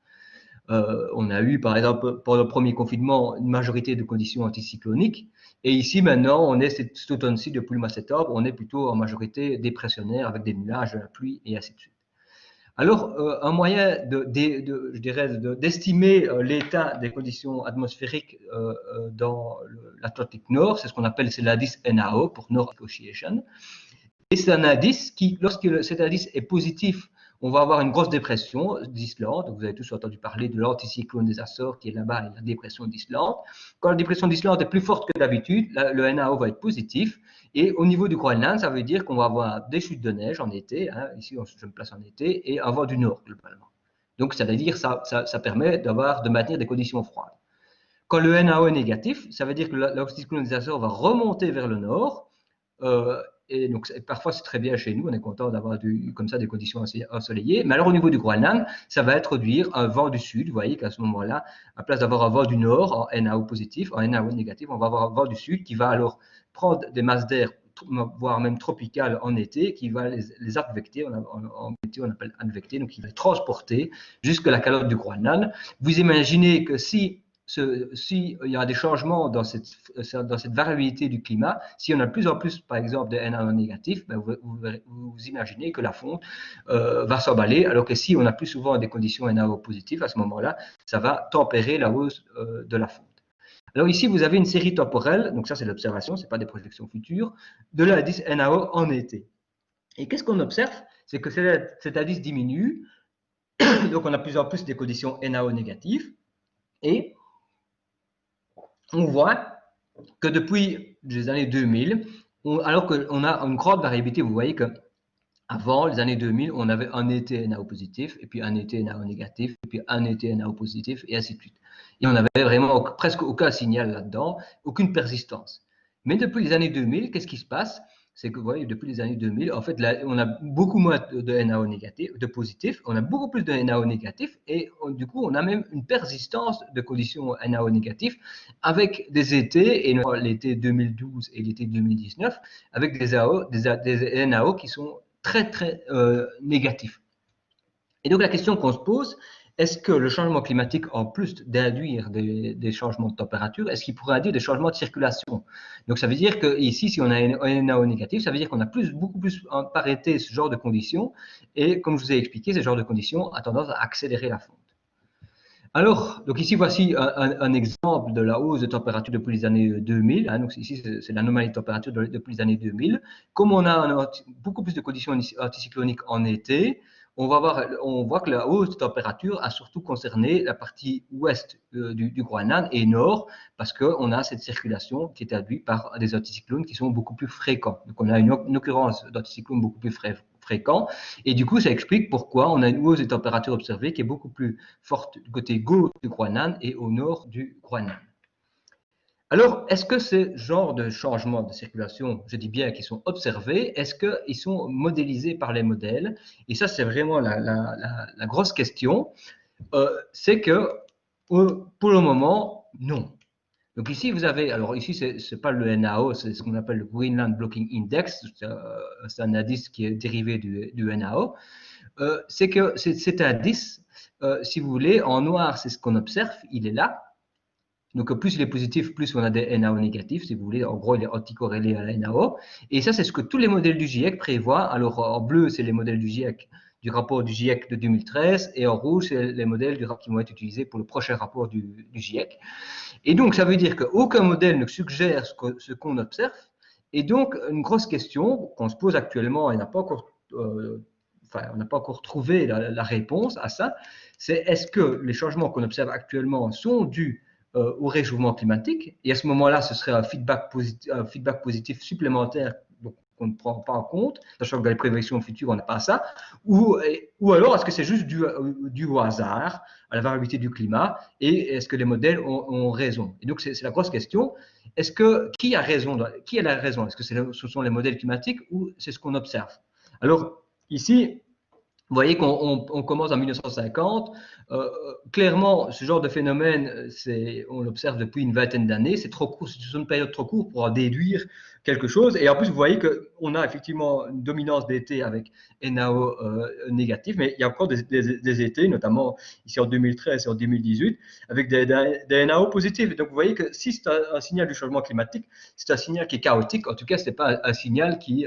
On a eu, par exemple, pendant le premier confinement, une majorité de conditions anticycloniques. Et ici, maintenant, on est cet automne-ci, depuis le mois de septembre, on est plutôt en majorité dépressionnaire avec des nuages, de la pluie et ainsi de suite. Alors, un moyen d'estimer l'état des conditions atmosphériques dans l'Atlantique Nord, c'est ce qu'on appelle l'indice NAO pour North Ocean. Et c'est un indice qui, lorsque cet indice est positif, on va avoir une grosse dépression d'Islande. Vous avez tous entendu parler de l'anticyclone des Açores qui est là-bas et la dépression d'Islande. Quand la dépression d'Islande est plus forte que d'habitude, le NAO va être positif. Et au niveau du Groenland, ça veut dire qu'on va avoir des chutes de neige en été. Ici, je me place en été, et un vent du nord, globalement. Donc, ça veut dire que ça permet de maintenir des conditions froides. Quand le NAO est négatif, ça veut dire que l'anticyclone des Açores va remonter vers le nord. Et donc, parfois, c'est très bien chez nous, on est content d'avoir comme ça des conditions ensoleillées. Mais alors, au niveau du Groenland, ça va introduire un vent du sud. Vous voyez qu'à ce moment-là, à place d'avoir un vent du nord en NAO positif, en NAO négatif, on va avoir un vent du sud qui va alors prendre des masses d'air, voire même tropicales en été, qui va les advecter. En météo, on appelle advecter, donc qui va les transporter jusqu'à la calotte du Groenland. Vous imaginez que s'il y a des changements dans cette variabilité du climat, si on a de plus en plus, par exemple, de NAO négatifs, vous imaginez que la fonte va s'emballer, alors que si on a plus souvent des conditions NAO positives, à ce moment-là, ça va tempérer la hausse de la fonte. Alors ici, vous avez une série temporelle, donc ça c'est l'observation, ce n'est pas des projections futures, de l'indice NAO en été. Et qu'est-ce qu'on observe? C'est que cet indice diminue, donc on a de plus en plus des conditions NAO négatives, et on voit que depuis des années 2000, alors qu'on a une grande variabilité. Vous voyez que avant les années 2000, on avait un été NAO positif, et puis un été NAO négatif, et puis un été NAO positif, et ainsi de suite. Et on avait vraiment presque aucun signal là-dedans, aucune persistance. Mais depuis les années 2000, qu'est-ce qui se passe? C'est que, vous voyez, depuis les années 2000, en fait, là, on a beaucoup moins de NAO négatif, de positifs, on a beaucoup plus de NAO négatifs, et du coup, on a même une persistance de conditions NAO négatifs avec des étés, et l'été 2012 et l'été 2019, avec des NAO qui sont très négatif. Et donc la question qu'on se pose, est-ce que le changement climatique, en plus d'induire des changements de température, est-ce qu'il pourrait induire des changements de circulation? Donc ça veut dire que ici, si on a un NAO négatif, ça veut dire qu'on a beaucoup plus par été ce genre de conditions, et comme je vous ai expliqué, ce genre de conditions a tendance à accélérer la fonte. Alors, donc ici, voici un exemple de la hausse de température depuis les années 2000. Hein, donc ici, c'est l'anomalie de température depuis les années 2000. Comme on a beaucoup plus de conditions anticycloniques en été, on voit que la hausse de température a surtout concerné la partie ouest du Groenland et nord, parce qu'on a cette circulation qui est induite par des anticyclones qui sont beaucoup plus fréquents. Donc on a une occurrence d'anticyclones beaucoup plus fréquents. Et du coup, ça explique pourquoi on a une hausse des températures observées qui est beaucoup plus forte du côté gauche du Groenland et au nord du Groenland. Alors, est-ce que ces genres de changements de circulation, je dis bien qu'ils sont observés, est-ce qu'ils sont modélisés par les modèles? Et ça, c'est vraiment la grosse question. C'est que, pour le moment, non. Donc ici, vous avez, alors ici, c'est pas le NAO, c'est ce qu'on appelle le Greenland Blocking Index, c'est un indice qui est dérivé du NAO. C'est que cet indice, si vous voulez, en noir, c'est ce qu'on observe, il est là. Donc plus il est positif, plus on a des NAO négatifs, si vous voulez. En gros, il est anticorrélé à la NAO. Et ça, c'est ce que tous les modèles du GIEC prévoient. Alors en bleu, c'est les modèles du GIEC, du rapport du GIEC de 2013, et en rouge, c'est les modèles qui vont être utilisés pour le prochain rapport du GIEC. Et donc, ça veut dire qu'aucun modèle ne suggère ce qu'on observe. Et donc, une grosse question qu'on se pose actuellement, et on n'a pas encore trouvé la réponse à ça, c'est est-ce que les changements qu'on observe actuellement sont dus au réchauffement climatique? Et à ce moment-là, ce serait un feedback positif supplémentaire qu'on ne prend pas en compte, sachant que dans les prévisions futures, on n'a pas ça. Ou alors, est-ce que c'est juste dû au hasard, à la variabilité du climat, et est-ce que les modèles ont raison? Et donc, c'est la grosse question. Qui a raison? Qui a la raison? Est-ce que ce sont les modèles climatiques ou c'est ce qu'on observe? Alors, ici, vous voyez qu'on commence en 1950. Clairement, ce genre de phénomène, on l'observe depuis une vingtaine d'années. C'est trop court, c'est une période trop courte pour en déduire quelque chose. Et en plus, vous voyez qu'on a effectivement une dominance d'été avec NAO négatif, mais il y a encore des étés, notamment ici en 2013 et en 2018, avec des NAO positifs. Donc, vous voyez que si c'est un signal du changement climatique, c'est un signal qui est chaotique. En tout cas, ce n'est pas un signal qui,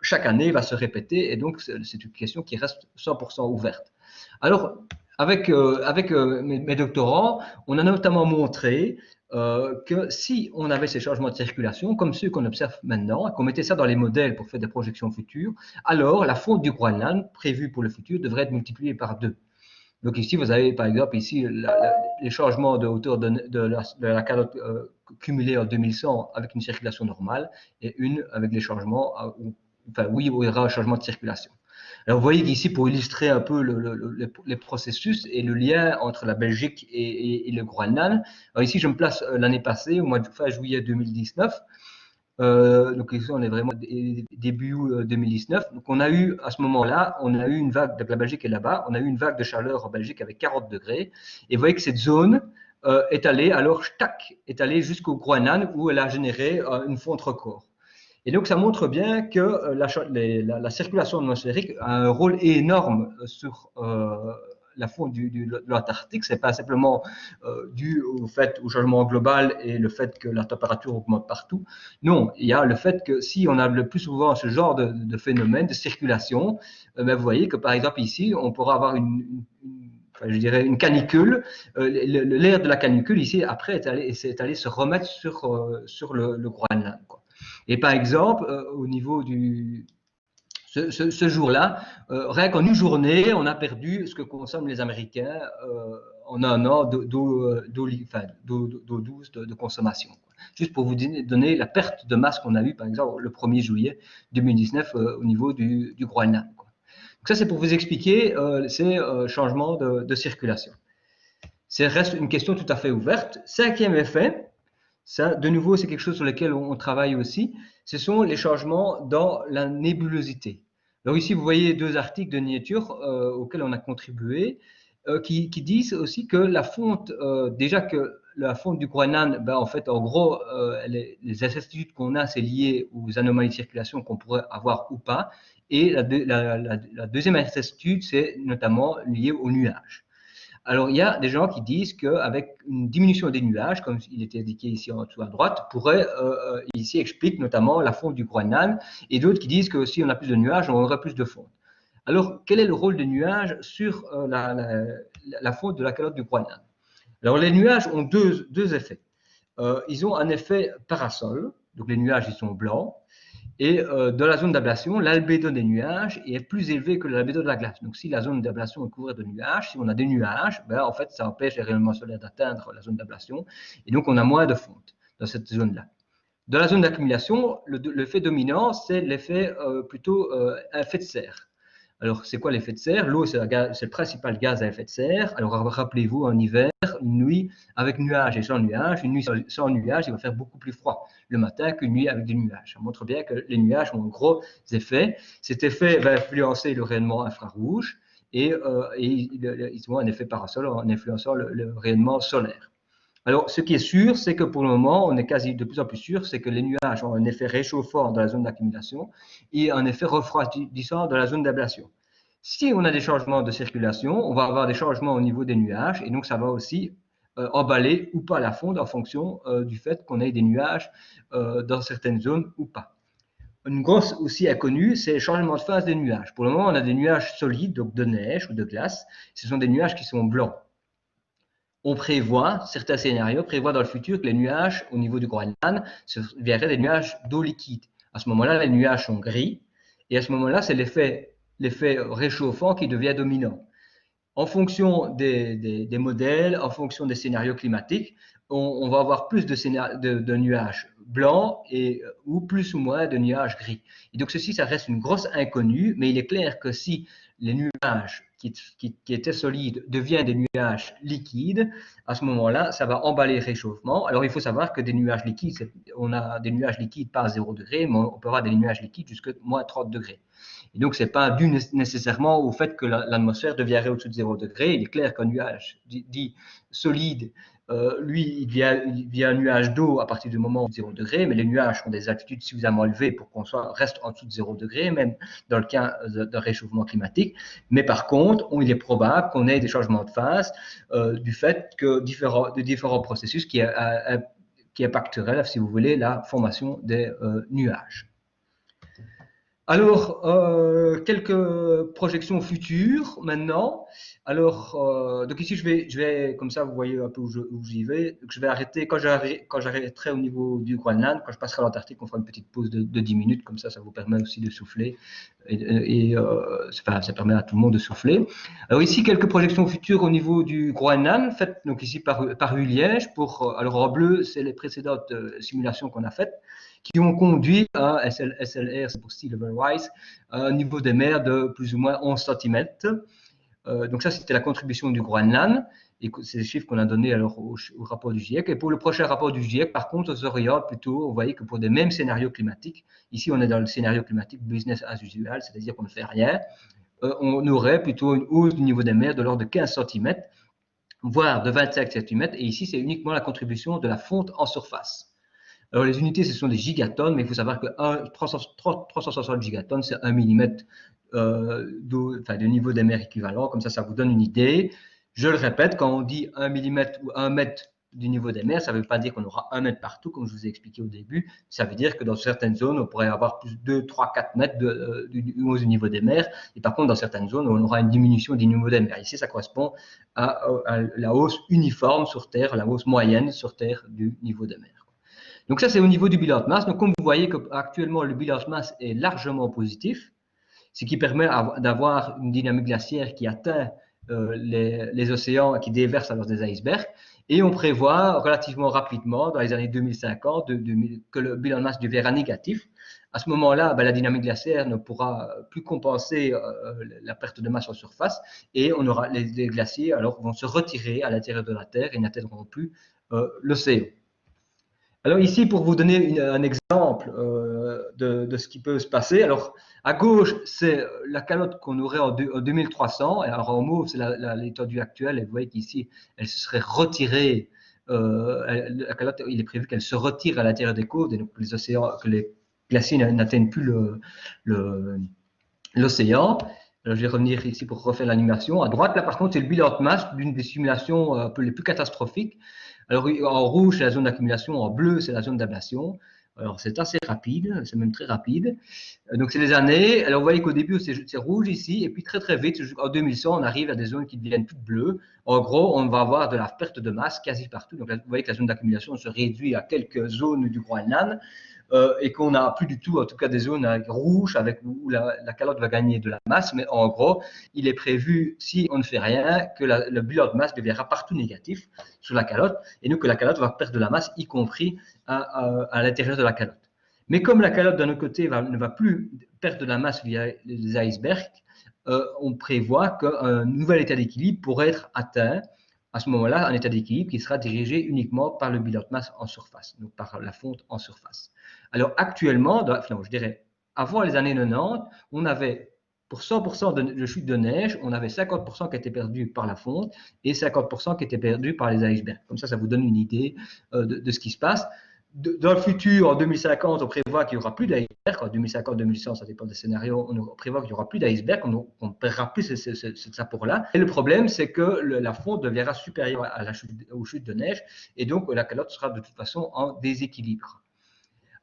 chaque année, va se répéter. Et donc, c'est une question qui reste 100% ouverte. Alors, avec mes doctorants, on a notamment montré que si on avait ces changements de circulation, comme ceux qu'on observe maintenant, qu'on mettait ça dans les modèles pour faire des projections futures, alors la fonte du Groenland prévue pour le futur devrait être multipliée par 2. Donc ici, vous avez par exemple ici les changements de hauteur de la calotte cumulée en 2100 avec une circulation normale et une avec les changements, où il y aura un changement de circulation. Alors vous voyez qu'ici, pour illustrer un peu les processus et le lien entre la Belgique et le Groenland, alors ici je me place l'année passée, au mois de fin juillet 2019. Donc ici on est vraiment début 2019. Donc on a eu à ce moment-là, on a eu une vague, donc la Belgique est là-bas, on a eu une vague de chaleur en Belgique avec 40 degrés. Et vous voyez que cette zone est allée, alors est allée jusqu'au Groenland où elle a généré une fonte record. Et donc, ça montre bien que la circulation atmosphérique a un rôle énorme sur la fonte de l'Antarctique. Ce n'est pas simplement dû au changement global et le fait que la température augmente partout. Non, il y a le fait que si on a le plus souvent ce genre de phénomène de circulation, vous voyez que par exemple ici, on pourra avoir une canicule. L'air de la canicule ici, après, est allé se remettre sur le Groenland, quoi. Et par exemple, Ce jour-là, rien qu'en une journée, on a perdu ce que consomment les Américains en un an d'eau douce de consommation. Juste pour vous donner la perte de masse qu'on a eue, par exemple, le 1er juillet 2019 au niveau du Groenland. Donc ça, c'est pour vous expliquer ces changements de circulation. Ça reste une question tout à fait ouverte. Cinquième effet, ça, de nouveau, c'est quelque chose sur lequel on travaille aussi, ce sont les changements dans la nébulosité. Alors ici, vous voyez deux articles de Nature auxquels on a contribué, qui disent aussi que la fonte, déjà que la fonte du Groenland, ben, en fait, en gros, les incertitudes qu'on a, c'est lié aux anomalies de circulation qu'on pourrait avoir ou pas. Et la deuxième incertitude, c'est notamment lié aux nuages. Alors, il y a des gens qui disent qu'avec une diminution des nuages, comme il était indiqué ici en dessous à droite, pourrait, ici explique notamment la fonte du Groenland, et d'autres qui disent que si on a plus de nuages, on aurait plus de fonte. Alors, quel est le rôle des nuages sur la fonte de la calotte du Groenland? Alors, les nuages ont deux effets. Ils ont un effet parasol, donc les nuages, ils sont blancs, et dans la zone d'ablation, l'albédo des nuages est plus élevé que l'albédo de la glace. Donc, si la zone d'ablation est couverte de nuages, si on a des nuages, ben, en fait, ça empêche les rayonnements solaires d'atteindre la zone d'ablation. Et donc, on a moins de fonte dans cette zone-là. Dans la zone d'accumulation, l'effet dominant, c'est l'effet plutôt effet de serre. Alors, c'est quoi l'effet de serre? L'eau, c'est le principal gaz à effet de serre. Alors, rappelez-vous, en hiver, une nuit avec nuages et sans nuages, une nuit sans nuages, il va faire beaucoup plus froid le matin qu'une nuit avec des nuages. Ça montre bien que les nuages ont un gros effet. Cet effet va influencer le rayonnement infrarouge et ils ont un effet parasol en influençant le rayonnement solaire. Alors, ce qui est sûr, c'est que pour le moment, on est quasi de plus en plus sûr, c'est que les nuages ont un effet réchauffant dans la zone d'accumulation et un effet refroidissant dans la zone d'ablation. Si on a des changements de circulation, on va avoir des changements au niveau des nuages et donc ça va aussi emballer ou pas la fonte en fonction du fait qu'on ait des nuages dans certaines zones ou pas. Une grosse aussi inconnue, c'est le changement de phase des nuages. Pour le moment, on a des nuages solides, donc de neige ou de glace. Ce sont des nuages qui sont blancs. On prévoit, certains scénarios prévoient dans le futur que les nuages au niveau du Groenland viendraient des nuages d'eau liquide. À ce moment-là, les nuages sont gris et à ce moment-là, c'est l'effet réchauffant qui devient dominant. En fonction des modèles, en fonction des scénarios climatiques, on va avoir plus de nuages blancs ou plus ou moins de nuages gris. Et donc ceci, ça reste une grosse inconnue, mais il est clair que si les nuages qui étaient solides deviennent des nuages liquides, à ce moment-là, ça va emballer le réchauffement. Alors il faut savoir que des nuages liquides, on a des nuages liquides pas à 0 degré, mais on peut avoir des nuages liquides jusqu'à moins 30 degrés. Et donc, ce n'est pas dû nécessairement au fait que l'atmosphère deviendrait au-dessus de 0 degré. Il est clair qu'un nuage dit solide, lui, il vient un nuage d'eau à partir du moment où 0 degré, mais les nuages ont des altitudes suffisamment élevées pour qu'on reste en dessous de 0 degré, même dans le cas d'un réchauffement climatique. Mais par contre, il est probable qu'on ait des changements de phase du fait que de différents processus qui impacteraient, si vous voulez, la formation des nuages. Alors, quelques projections futures maintenant. Alors, donc ici, je vais, comme ça, vous voyez un peu où j'y vais. Donc, je vais arrêter, quand j'arrêterai au niveau du Groenland, quand je passerai à l'Antarctique, on fera une petite pause de 10 minutes, comme ça vous permet aussi de souffler. Ça permet à tout le monde de souffler. Alors ici, quelques projections futures au niveau du Groenland, faites donc ici par Uliège. Alors en bleu, c'est les précédentes simulations qu'on a faites, qui ont conduit à SLR, c'est pour Sea Level Rise, à un niveau des mers de plus ou moins 11 cm. Donc ça, c'était la contribution du Groenland, et c'est les chiffres qu'on a donnés alors au rapport du GIEC. Et pour le prochain rapport du GIEC, par contre, on s'oriente plutôt, vous voyez que pour des mêmes scénarios climatiques, ici on est dans le scénario climatique business as usual, c'est-à-dire qu'on ne fait rien, on aurait plutôt une hausse du niveau des mers de l'ordre de 15 cm, voire de 25 cm, et ici c'est uniquement la contribution de la fonte en surface. Alors, les unités, ce sont des gigatonnes, mais il faut savoir que 360 gigatonnes, c'est 1 mm de niveau des mers équivalent. Comme ça vous donne une idée. Je le répète, quand on dit 1 mm ou 1 mètre du niveau des mers, ça ne veut pas dire qu'on aura 1 mètre partout, comme je vous ai expliqué au début. Ça veut dire que dans certaines zones, on pourrait avoir plus de 2, 3, 4 mètres du niveau des mers. Et par contre, dans certaines zones, on aura une diminution du niveau des mers. Ici, ça correspond à la hausse uniforme sur Terre, la hausse moyenne sur Terre du niveau des mers. Donc ça, c'est au niveau du bilan de masse. Donc comme vous voyez qu'actuellement, le bilan de masse est largement positif. ce qui permet d'avoir une dynamique glaciaire qui atteint les océans et qui déverse alors des icebergs. Et on prévoit relativement rapidement, dans les années 2050, que le bilan de masse deviendra négatif. À ce moment-là, la dynamique glaciaire ne pourra plus compenser la perte de masse en surface et on aura, les glaciers alors, vont se retirer à l'intérieur de la Terre et n'atteindront plus l'océan. Alors ici, pour vous donner un exemple de ce qui peut se passer, alors à gauche, c'est la calotte qu'on aurait en 2300, et alors en mauve, c'est l'étendue actuelle, et vous voyez qu'ici, elle se serait retirée, la calotte, il est prévu qu'elle se retire à l'intérieur des côtes, et donc les océans, que les glaciers n'atteignent plus l'océan. Alors, je vais revenir ici pour refaire l'animation. À droite, là, par contre, c'est le bilan de masse d'une des simulations un peu les plus catastrophiques. Alors, en rouge, c'est la zone d'accumulation, en bleu, c'est la zone d'ablation. Alors, c'est assez rapide, c'est même très rapide. Donc, c'est les années. Alors, vous voyez qu'au début, c'est rouge ici, et puis très, très vite, en 2100, on arrive à des zones qui deviennent toutes bleues. En gros, on va avoir de la perte de masse quasi partout. Donc, là, vous voyez que la zone d'accumulation se réduit à quelques zones du Groenland. Et qu'on n'a plus du tout, en tout cas, des zones rouges où la calotte va gagner de la masse. Mais en gros, il est prévu, si on ne fait rien, que le bilan de masse deviendra partout négatif sur la calotte, et donc que la calotte va perdre de la masse, y compris à l'intérieur de la calotte. Mais comme la calotte, d'un autre côté, ne va plus perdre de la masse via les icebergs, on prévoit qu'un nouvel état d'équilibre pourrait être atteint à ce moment-là, un état d'équilibre qui sera dirigé uniquement par le bilan de masse en surface, donc par la fonte en surface. Alors actuellement, je dirais, avant les années 90, on avait, pour 100% de chute de neige, on avait 50% qui était perdu par la fonte et 50% qui était perdu par les icebergs. Comme ça vous donne une idée de ce qui se passe. Dans le futur, en 2050, on prévoit qu'il n'y aura plus d'iceberg. En 2050-2100, ça dépend des scénarios, on prévoit qu'il n'y aura plus d'iceberg, on ne perdra plus cet apport-là. Et le problème, c'est que la fonte deviendra supérieure aux chutes de neige, et donc la calotte sera de toute façon en déséquilibre.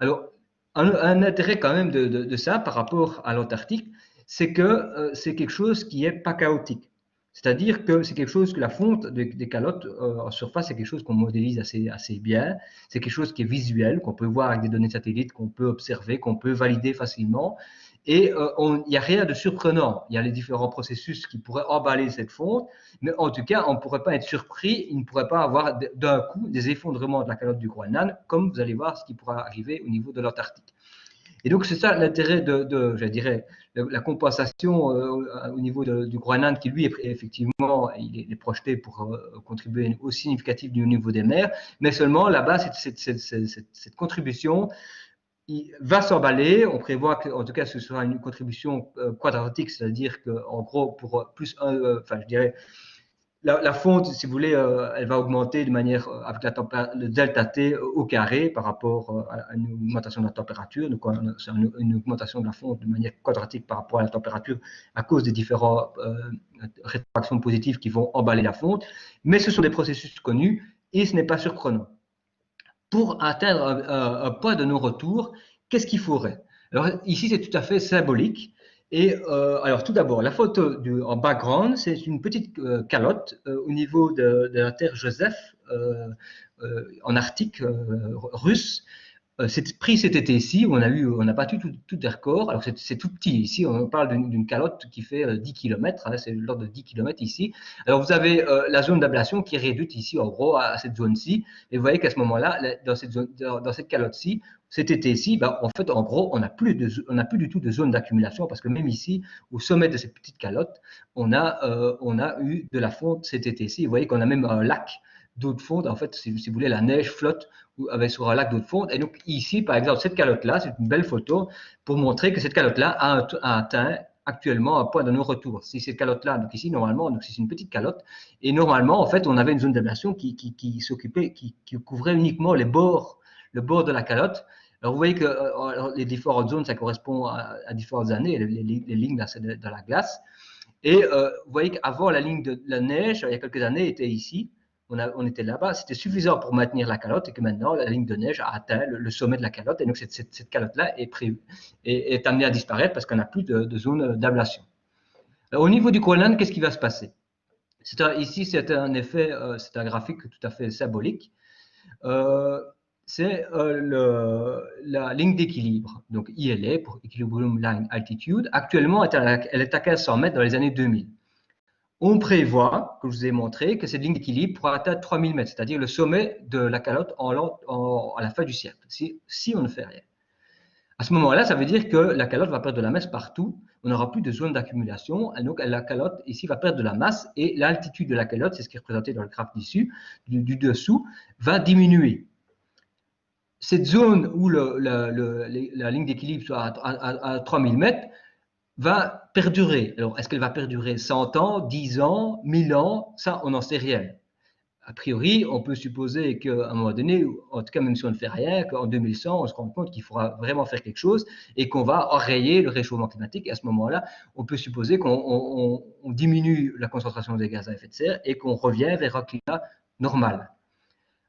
Alors, un intérêt quand même de ça par rapport à l'Antarctique, c'est que c'est quelque chose qui n'est pas chaotique. C'est-à-dire que c'est quelque chose que la fonte des calottes en surface, c'est quelque chose qu'on modélise assez bien. C'est quelque chose qui est visuel, qu'on peut voir avec des données satellites, qu'on peut observer, qu'on peut valider facilement. Et il n'y a rien de surprenant. Il y a les différents processus qui pourraient emballer cette fonte, mais en tout cas, on ne pourrait pas être surpris, il ne pourrait pas avoir d'un coup des effondrements de la calotte du Groenland, comme vous allez voir ce qui pourra arriver au niveau de l'Antarctique. Et donc, c'est ça l'intérêt je dirais, la compensation au niveau du Groenland, qui lui, effectivement, il est projeté pour contribuer aussi significatif au niveau des mers, mais seulement là-bas, cette contribution va s'emballer. On prévoit qu'en tout cas, ce sera une contribution quadratique, c'est-à-dire qu'en gros, pour plus je dirais, la fonte, si vous voulez, elle va augmenter de manière avec le delta T au carré par rapport à une augmentation de la température. Donc, c'est une augmentation de la fonte de manière quadratique par rapport à la température à cause des différentes rétroactions positives qui vont emballer la fonte. Mais ce sont des processus connus et ce n'est pas surprenant. Pour atteindre un point de non-retour, qu'est-ce qu'il faudrait? Alors, ici, c'est tout à fait symbolique. Et alors tout d'abord, la photo en background, c'est une petite calotte au niveau de la terre Joseph en Arctique russe. C'est pris cet été-ci, on a battu tout des records. Alors c'est tout petit ici, on parle d'une calotte qui fait 10 km, hein, c'est l'ordre de 10 km ici. Alors vous avez la zone d'ablation qui est réduite ici en gros à cette zone-ci. Et vous voyez qu'à ce moment-là, dans cette calotte-ci, cet été-ci, en fait, en gros, on n'a plus du tout de zone d'accumulation parce que même ici, au sommet de cette petite calotte, on a eu de la fonte cet été-ci. Vous voyez qu'on a même un lac d'eau de fonte. En fait, si vous voulez, la neige flotte sur un lac d'eau de fonte. Et donc ici, par exemple, cette calotte-là, c'est une belle photo pour montrer que cette calotte-là a atteint actuellement un point de non-retour. Si cette calotte-là, donc ici, normalement, donc c'est une petite calotte, et normalement, en fait, on avait une zone d'ablation qui couvrait uniquement le bord de la calotte. Alors, vous voyez que les différentes zones, ça correspond à différentes années, les lignes dans la glace. Et vous voyez qu'avant, la ligne de la neige, il y a quelques années, était ici. On était là-bas, c'était suffisant pour maintenir la calotte et que maintenant, la ligne de neige a atteint le sommet de la calotte. Et donc, cette calotte-là est amenée à disparaître parce qu'on n'a plus de zone d'ablation. Au niveau du Groenland, qu'est-ce qui va se passer? Ici, c'est un effet, c'est un graphique tout à fait symbolique. c'est la ligne d'équilibre. Donc ILA, pour Equilibrium Line Altitude. Actuellement, elle est à 1500 mètres dans les années 2000. On prévoit, que je vous ai montré, que cette ligne d'équilibre pourra atteindre 3000 mètres, c'est-à-dire le sommet de la calotte à la fin du siècle, si on ne fait rien. À ce moment-là, ça veut dire que la calotte va perdre de la masse partout. On n'aura plus de zone d'accumulation. Et donc, la calotte ici va perdre de la masse et l'altitude de la calotte, c'est ce qui est représenté dans le graphe du dessous, va diminuer. Cette zone où la ligne d'équilibre soit à 3000 mètres va perdurer. Alors, est-ce qu'elle va perdurer 100 ans, 10 ans, 1000 ans? Ça, on n'en sait rien. A priori, on peut supposer qu'à un moment donné, en tout cas même si on ne fait rien, qu'en 2100, on se rend compte qu'il faudra vraiment faire quelque chose et qu'on va enrayer le réchauffement climatique. Et à ce moment-là, on peut supposer qu'on diminue la concentration des gaz à effet de serre et qu'on revient vers un climat normal.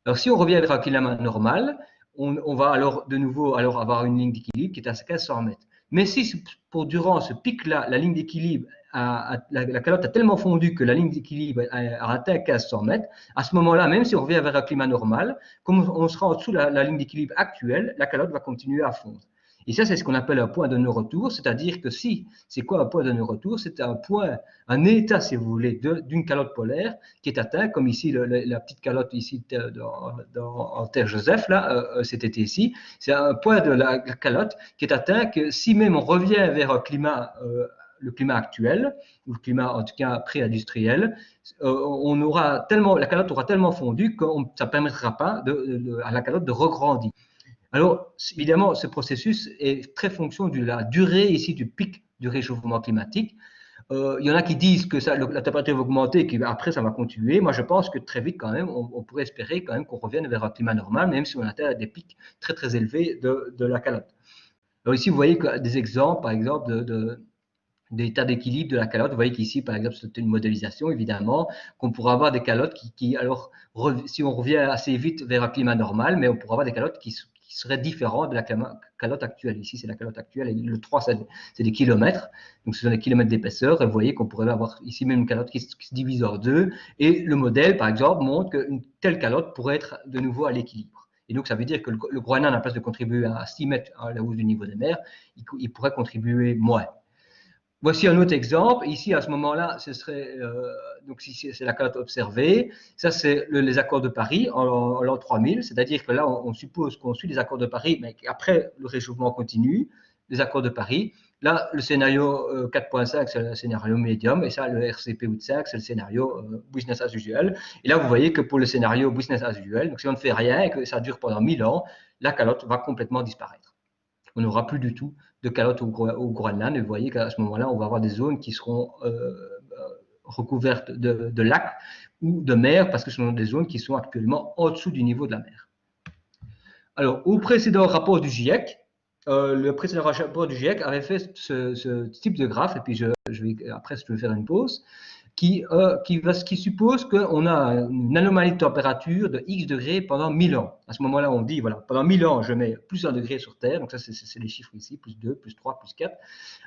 Alors, si on revient vers un climat normal, on va alors de nouveau avoir une ligne d'équilibre qui est à 1500 mètres. Mais si durant ce pic-là, la ligne d'équilibre, la calotte a tellement fondu que la ligne d'équilibre a atteint 1500 mètres, à ce moment-là, même si on revient vers un climat normal, comme on sera en dessous de la ligne d'équilibre actuelle, la calotte va continuer à fondre. Et ça, c'est ce qu'on appelle un point de non-retour, c'est-à-dire que c'est quoi un point de non-retour? C'est un état, si vous voulez, d'une calotte polaire qui est atteint, comme ici, la petite calotte ici en Terre Joseph, là, cet été ici. C'est un point de la calotte qui est atteint que si même on revient vers un climat, le climat actuel, ou le climat en tout cas pré-industriel, la calotte aura tellement fondu que ça ne permettra pas à la calotte de regrandir. Alors, évidemment, ce processus est très fonction de la durée ici du pic du réchauffement climatique. Il y en a qui disent que la température va augmenter et qu'après ça va continuer. Moi, je pense que très vite, quand même, on pourrait espérer quand même qu'on revienne vers un climat normal, même si on atteint des pics très, très élevés de la calotte. Alors ici, vous voyez des exemples, par exemple, d'état d'équilibre de la calotte. Vous voyez qu'ici, par exemple, c'est une modélisation, évidemment, qu'on pourra avoir des calottes alors, si on revient assez vite vers un climat normal, mais on pourra avoir des calottes qui seraient différentes de la calotte actuelle. Ici, c'est la calotte actuelle, et le 3, c'est des kilomètres, donc ce sont des kilomètres d'épaisseur, et vous voyez qu'on pourrait avoir ici même une calotte qui se divise en deux, et le modèle, par exemple, montre qu'une telle calotte pourrait être de nouveau à l'équilibre. Et donc, ça veut dire que le Groenland, à la place de contribuer à 6 mètres à la hausse du niveau des mers, il pourrait contribuer moins. Voici un autre exemple. Ici, à ce moment-là, ce serait, donc ici, c'est la calotte observée. Ça, c'est les accords de Paris en l'an 3000. C'est-à-dire que là, on suppose qu'on suit les accords de Paris, mais qu'après, le réchauffement continue, les accords de Paris. Là, le scénario 4.5, c'est le scénario médium. Et ça, le RCP 8.5, c'est le scénario business as usual. Et là, vous voyez que pour le scénario business as usual, donc si on ne fait rien et que ça dure pendant 1000 ans, la calotte va complètement disparaître. On n'aura plus du tout de calotte au Groenland. Et vous voyez qu'à ce moment-là, on va avoir des zones qui seront recouvertes de lacs ou de mer, parce que ce sont des zones qui sont actuellement en dessous du niveau de la mer. Alors, au précédent rapport du GIEC, le précédent rapport du GIEC avait fait ce type de graphe, et puis après, je vais faire une pause, qui suppose qu'on a une anomalie de température de X degrés pendant 1000 ans. À ce moment-là, on dit, voilà, pendant 1000 ans, je mets plus 1 degré sur Terre, donc ça, c'est les chiffres ici, plus 2, plus 3, plus 4.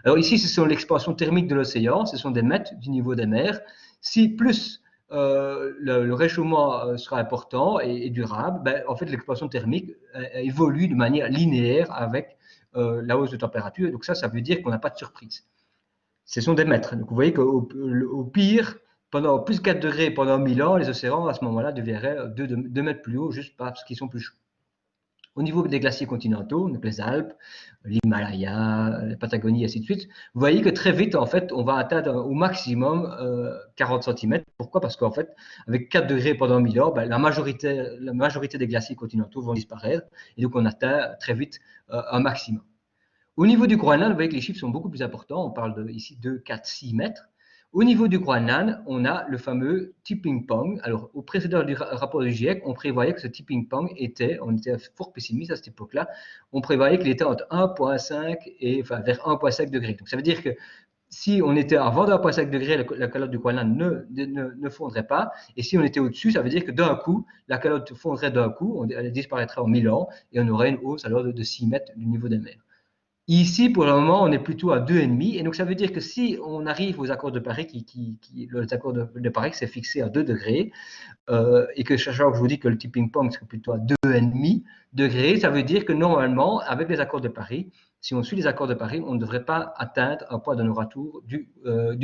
Alors ici, ce sont l'expansion thermique de l'océan, ce sont des mètres du niveau des mers. Si plus le réchauffement sera important et durable, ben, en fait, l'expansion thermique évolue de manière linéaire avec la hausse de température. Donc ça veut dire qu'on n'a pas de surprise. Ce sont des mètres. Donc vous voyez qu'au pire, pendant plus 4 degrés pendant 1000 ans, les océans à ce moment-là deviendraient 2 mètres plus haut juste parce qu'ils sont plus chauds. Au niveau des glaciers continentaux, donc les Alpes, l'Himalaya, la Patagonie, et ainsi de suite, vous voyez que très vite, en fait, on va atteindre au maximum 40 cm. Pourquoi? Parce qu'en fait, avec 4 degrés pendant 1000 ans, ben, la majorité des glaciers continentaux vont disparaître. Et donc, on atteint très vite un maximum. Au niveau du Groenland, vous voyez que les chiffres sont beaucoup plus importants. On parle ici de 4, 6 mètres. Au niveau du Groenland, on a le fameux tipping point. Alors, au précédent du rapport du GIEC, on prévoyait que ce tipping point on était fort pessimiste à cette époque-là, on prévoyait qu'il était entre 1,5 et vers 1,5 degrés. Donc, ça veut dire que si on était avant 1,5 degrés, la calotte du Groenland ne fondrait pas. Et si on était au-dessus, ça veut dire que d'un coup, la calotte fondrait d'un coup, elle disparaîtrait en 1000 ans et on aurait une hausse alors de 6 mètres du niveau des mers. Ici, pour le moment, on est plutôt à 2,5. Et donc, ça veut dire que si on arrive aux accords de Paris, les accords de Paris, c'est fixé à 2 degrés, et que chaque fois que je vous dis que le tipping point serait plutôt à 2,5 degrés, ça veut dire que normalement, avec les accords de Paris, si on suit les accords de Paris, on ne devrait pas atteindre un point de non-retour du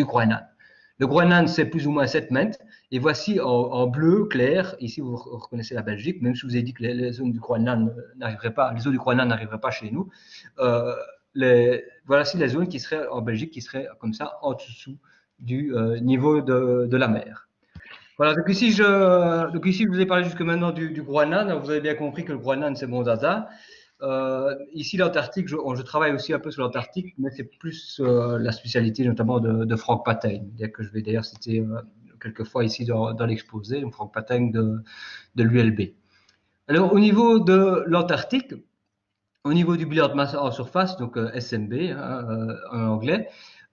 Groenland. Le Groenland, c'est plus ou moins 7 mètres. Et voici en bleu clair, ici vous reconnaissez la Belgique, même si je vous ai dit que les zones du Groenland n'arriveraient pas, les zones du Groenland n'arriveraient pas chez nous. Euh, voici les zones qui seraient en Belgique, qui seraient comme ça en dessous du niveau de la mer. Voilà, donc ici, je vous ai parlé jusque maintenant du Groenland. Vous avez bien compris que le Groenland, c'est mon dada. Ici, l'Antarctique, je travaille aussi un peu sur l'Antarctique, mais c'est plus la spécialité notamment de Frank Patain, que je vais d'ailleurs citer quelques fois ici dans l'exposé, Frank Patain de l'ULB. Alors, au niveau de l'Antarctique, au niveau du bilan de masse en surface, donc SMB en anglais,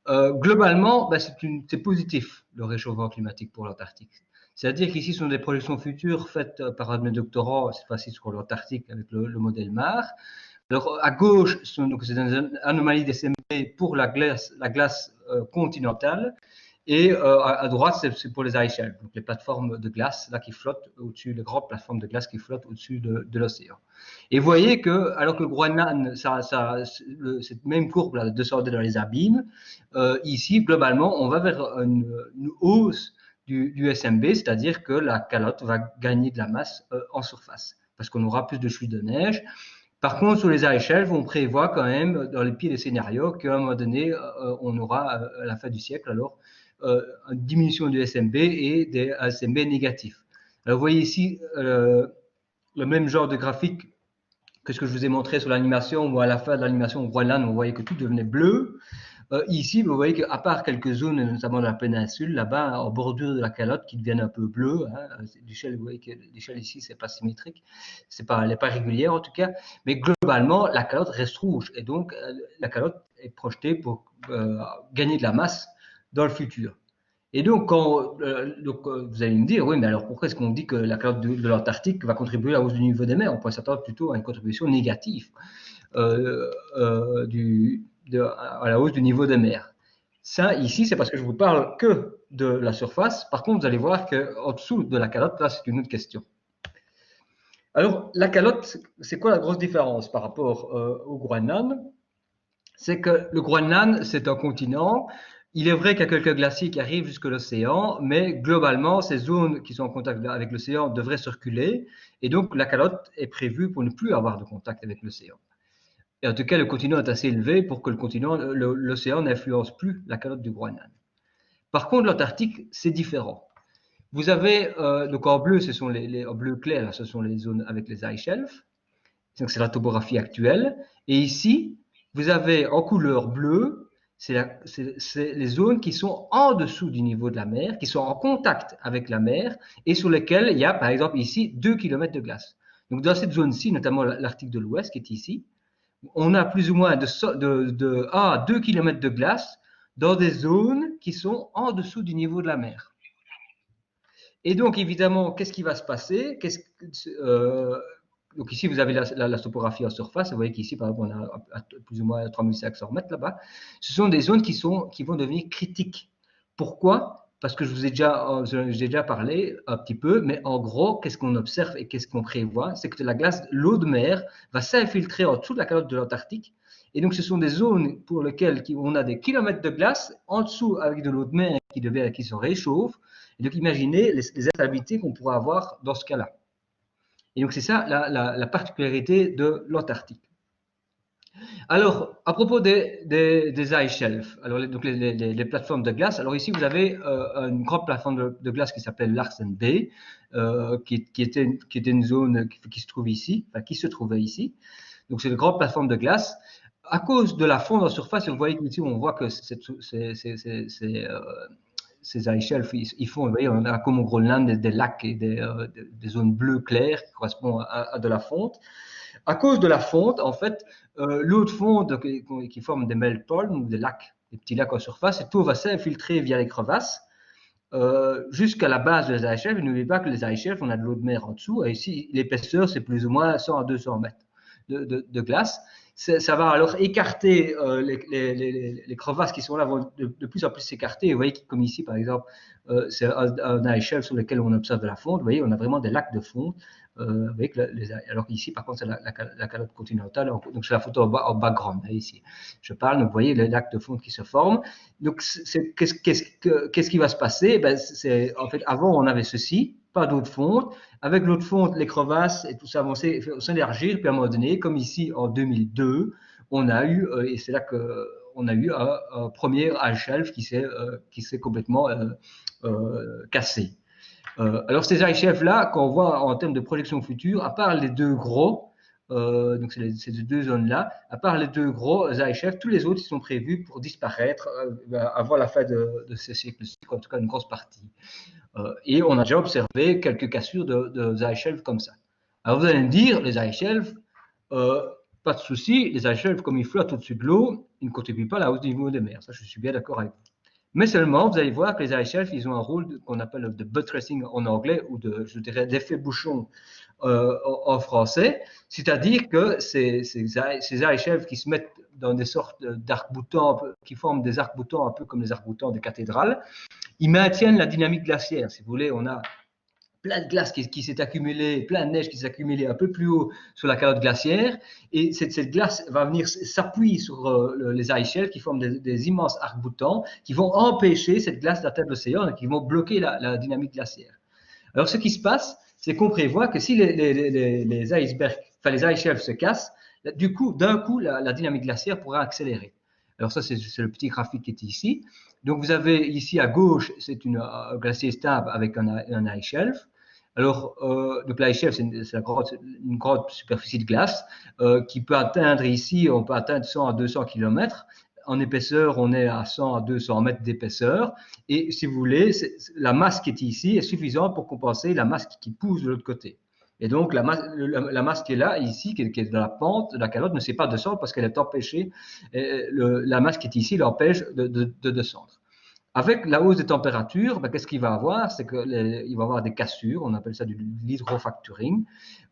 globalement, ben, c'est positif le réchauffement climatique pour l'Antarctique. C'est-à-dire qu'ici, ce sont des projections futures faites par un de mes doctorants, cette fois-ci sur l'Antarctique avec le modèle MAR. Alors, à gauche, c'est une anomalie d'SMB pour la glace continentale. Et à droite, c'est pour les ice shelves, donc les plateformes de glace là qui flottent au-dessus, les grandes plateformes de glace qui flottent au-dessus de l'océan. Et vous voyez que, alors que le Groenland, cette même courbe là descendait dans les abîmes, ici, globalement, on va vers une hausse du SMB, c'est-à-dire que la calotte va gagner de la masse en surface, parce qu'on aura plus de chutes de neige. Par contre, sur les ice shelves, on prévoit quand même, dans les pieds des scénarios, qu'à un moment donné, on aura, à la fin du siècle, alors, une diminution du SMB et des SMB négatifs. Alors, vous voyez ici le même genre de graphique que ce que je vous ai montré sur l'animation, où à la fin de l'animation au Groenland, on voyait que tout devenait bleu. Ici, vous voyez qu'à part quelques zones, notamment dans la péninsule, là-bas, en bordure de la calotte, qui deviennent un peu bleues, hein, l'échelle, vous voyez que l'échelle ici, c'est pas symétrique, elle n'est pas régulière en tout cas, mais globalement, la calotte reste rouge, et donc la calotte est projetée pour gagner de la masse dans le futur. Et donc, vous allez me dire, oui, mais alors pourquoi est-ce qu'on dit que la calotte de l'Antarctique va contribuer à la hausse du niveau des mers? On pourrait s'attendre plutôt à une contribution négative à la hausse du niveau des mers. Ça, ici, c'est parce que je vous parle que de la surface. Par contre, vous allez voir qu'en dessous de la calotte, là, c'est une autre question. Alors, la calotte, c'est quoi la grosse différence par rapport au Groenland? C'est que le Groenland, c'est un continent. Il est vrai qu'il y a quelques glaciers qui arrivent jusqu'à l'océan, mais globalement, ces zones qui sont en contact avec l'océan devraient circuler. Et donc, la calotte est prévue pour ne plus avoir de contact avec l'océan. Et en tout cas, le continent est assez élevé pour que l'océan n'influence plus la calotte du Groenland. Par contre, l'Antarctique, c'est différent. Vous avez, donc en bleu, en bleu clair, ce sont les zones avec les ice shelves. Donc, c'est la topographie actuelle. Et ici, vous avez en couleur bleue, c'est les zones qui sont en dessous du niveau de la mer, qui sont en contact avec la mer et sur lesquelles il y a, par exemple, ici, 2 km de glace. Donc, dans cette zone-ci, notamment l'Arctique de l'Ouest qui est ici, on a plus ou moins de 1 à 2 km de glace dans des zones qui sont en dessous du niveau de la mer. Et donc, évidemment, qu'est-ce qui va se passer? Donc ici, vous avez la topographie en surface. Vous voyez qu'ici, par exemple, on a plus ou moins 3500 mètres là-bas. Ce sont des zones qui vont devenir critiques. Pourquoi? Parce que je vous ai déjà parlé un petit peu, mais en gros, qu'est-ce qu'on observe et qu'est-ce qu'on prévoit? C'est que l'eau de mer va s'infiltrer en dessous de la calotte de l'Antarctique. Et donc, ce sont des zones pour lesquelles on a des kilomètres de glace en dessous avec de l'eau de mer qui se réchauffe. Et donc, imaginez les instabilités qu'on pourra avoir dans ce cas-là. Et donc, c'est ça la particularité de l'Antarctique. Alors, à propos des ice shelves, alors donc les plateformes de glace, alors ici, vous avez une grande plateforme de glace qui s'appelle Larsen B, qui était une zone qui se trouve ici, enfin, qui se trouvait ici. Donc, c'est une grande plateforme de glace. À cause de la fonte en surface, vous voyez qu'ici, on voit que ces ice shelves, ils font, vous voyez, on a comme au Groenland des lacs et des zones bleues claires qui correspondent à de la fonte. À cause de la fonte, en fait, l'eau de fonte qui forme des meltpolls, ou des lacs, des petits lacs en surface, et tout va s'infiltrer via les crevasses jusqu'à la base des ice shelves. N'oubliez pas que les ice shelves, on a de l'eau de mer en dessous, et ici, l'épaisseur, c'est plus ou moins 100 à 200 mètres de glace. ça va alors écarter les crevasses qui sont là, vont de plus en plus s'écarter. Vous voyez, comme ici, par exemple, c'est un ice shelf sur lequel on observe de la fonte. Vous voyez, on a vraiment des lacs de fonte. Avec alors ici, par contre, c'est la calotte continentale. Donc, c'est la photo en background, là, ici. Je parle, donc vous voyez les lacs de fonte qui se forment. Donc, qu'est-ce qui va se passer? Ben, en fait, avant, on avait ceci, pas d'eau de fonte. Avec l'eau de fonte, les crevasses et tout ça vont s'élargir. Puis à un moment donné, comme ici en 2002, on a eu, et c'est là qu'on a eu un premier ice shelf qui s'est complètement cassé. Alors ces ice shelves là, quand on voit en termes de projection future, à part les deux gros, donc c'est ces deux zones-là, à part les deux gros ice shelves, tous les autres ils sont prévus pour disparaître avant la fin de ce siècle-ci, en tout cas une grosse partie. Et on a déjà observé quelques cassures de ice shelves comme ça. Alors vous allez me dire, les ice shelves, pas de souci, les ice shelves comme ils flottent au-dessus de l'eau, ils ne contribuent pas à la hausse du niveau des mers. Ça, je suis bien d'accord avec vous. Mais seulement, vous allez voir que les ice shelves, ils ont un rôle qu'on appelle de buttressing en anglais, ou je dirais d'effet bouchon en français. C'est-à-dire que ces ice shelves qui se mettent dans des sortes d'arcs-boutants, qui forment des arcs-boutants un peu comme les arcs-boutants des cathédrales, ils maintiennent la dynamique glaciaire. Si vous voulez, on a plein de glace qui s'est accumulée, plein de neige qui s'est accumulée un peu plus haut sur la calotte glaciaire, et cette glace va venir s'appuyer sur les ice shelves qui forment des immenses arcs-boutants qui vont empêcher cette glace d'atteindre l'océan et qui vont bloquer la dynamique glaciaire. Alors ce qui se passe, c'est qu'on prévoit que si les icebergs, enfin les ice shelves se cassent, du coup, d'un coup, la dynamique glaciaire pourra accélérer. Alors ça, c'est le petit graphique qui est ici. Donc vous avez ici à gauche, c'est un glacier stable avec un ice shelf. Alors, donc l'ice shelf, c'est une grande superficie de glace qui peut atteindre ici, on peut atteindre 100 à 200 km. En épaisseur, on est à 100 à 200 mètres d'épaisseur. Et si vous voulez, la masse qui est ici est suffisante pour compenser la masse qui pousse de l'autre côté. Et donc, la masse qui est là, ici, qui est dans la pente de la calotte, ne sait pas descendre parce qu'elle est empêchée. La masse qui est ici l'empêche de descendre. Avec la hausse des températures, ben, qu'est-ce qu'il va avoir? C'est qu'il va avoir des cassures, on appelle ça de l'hydrofracturing.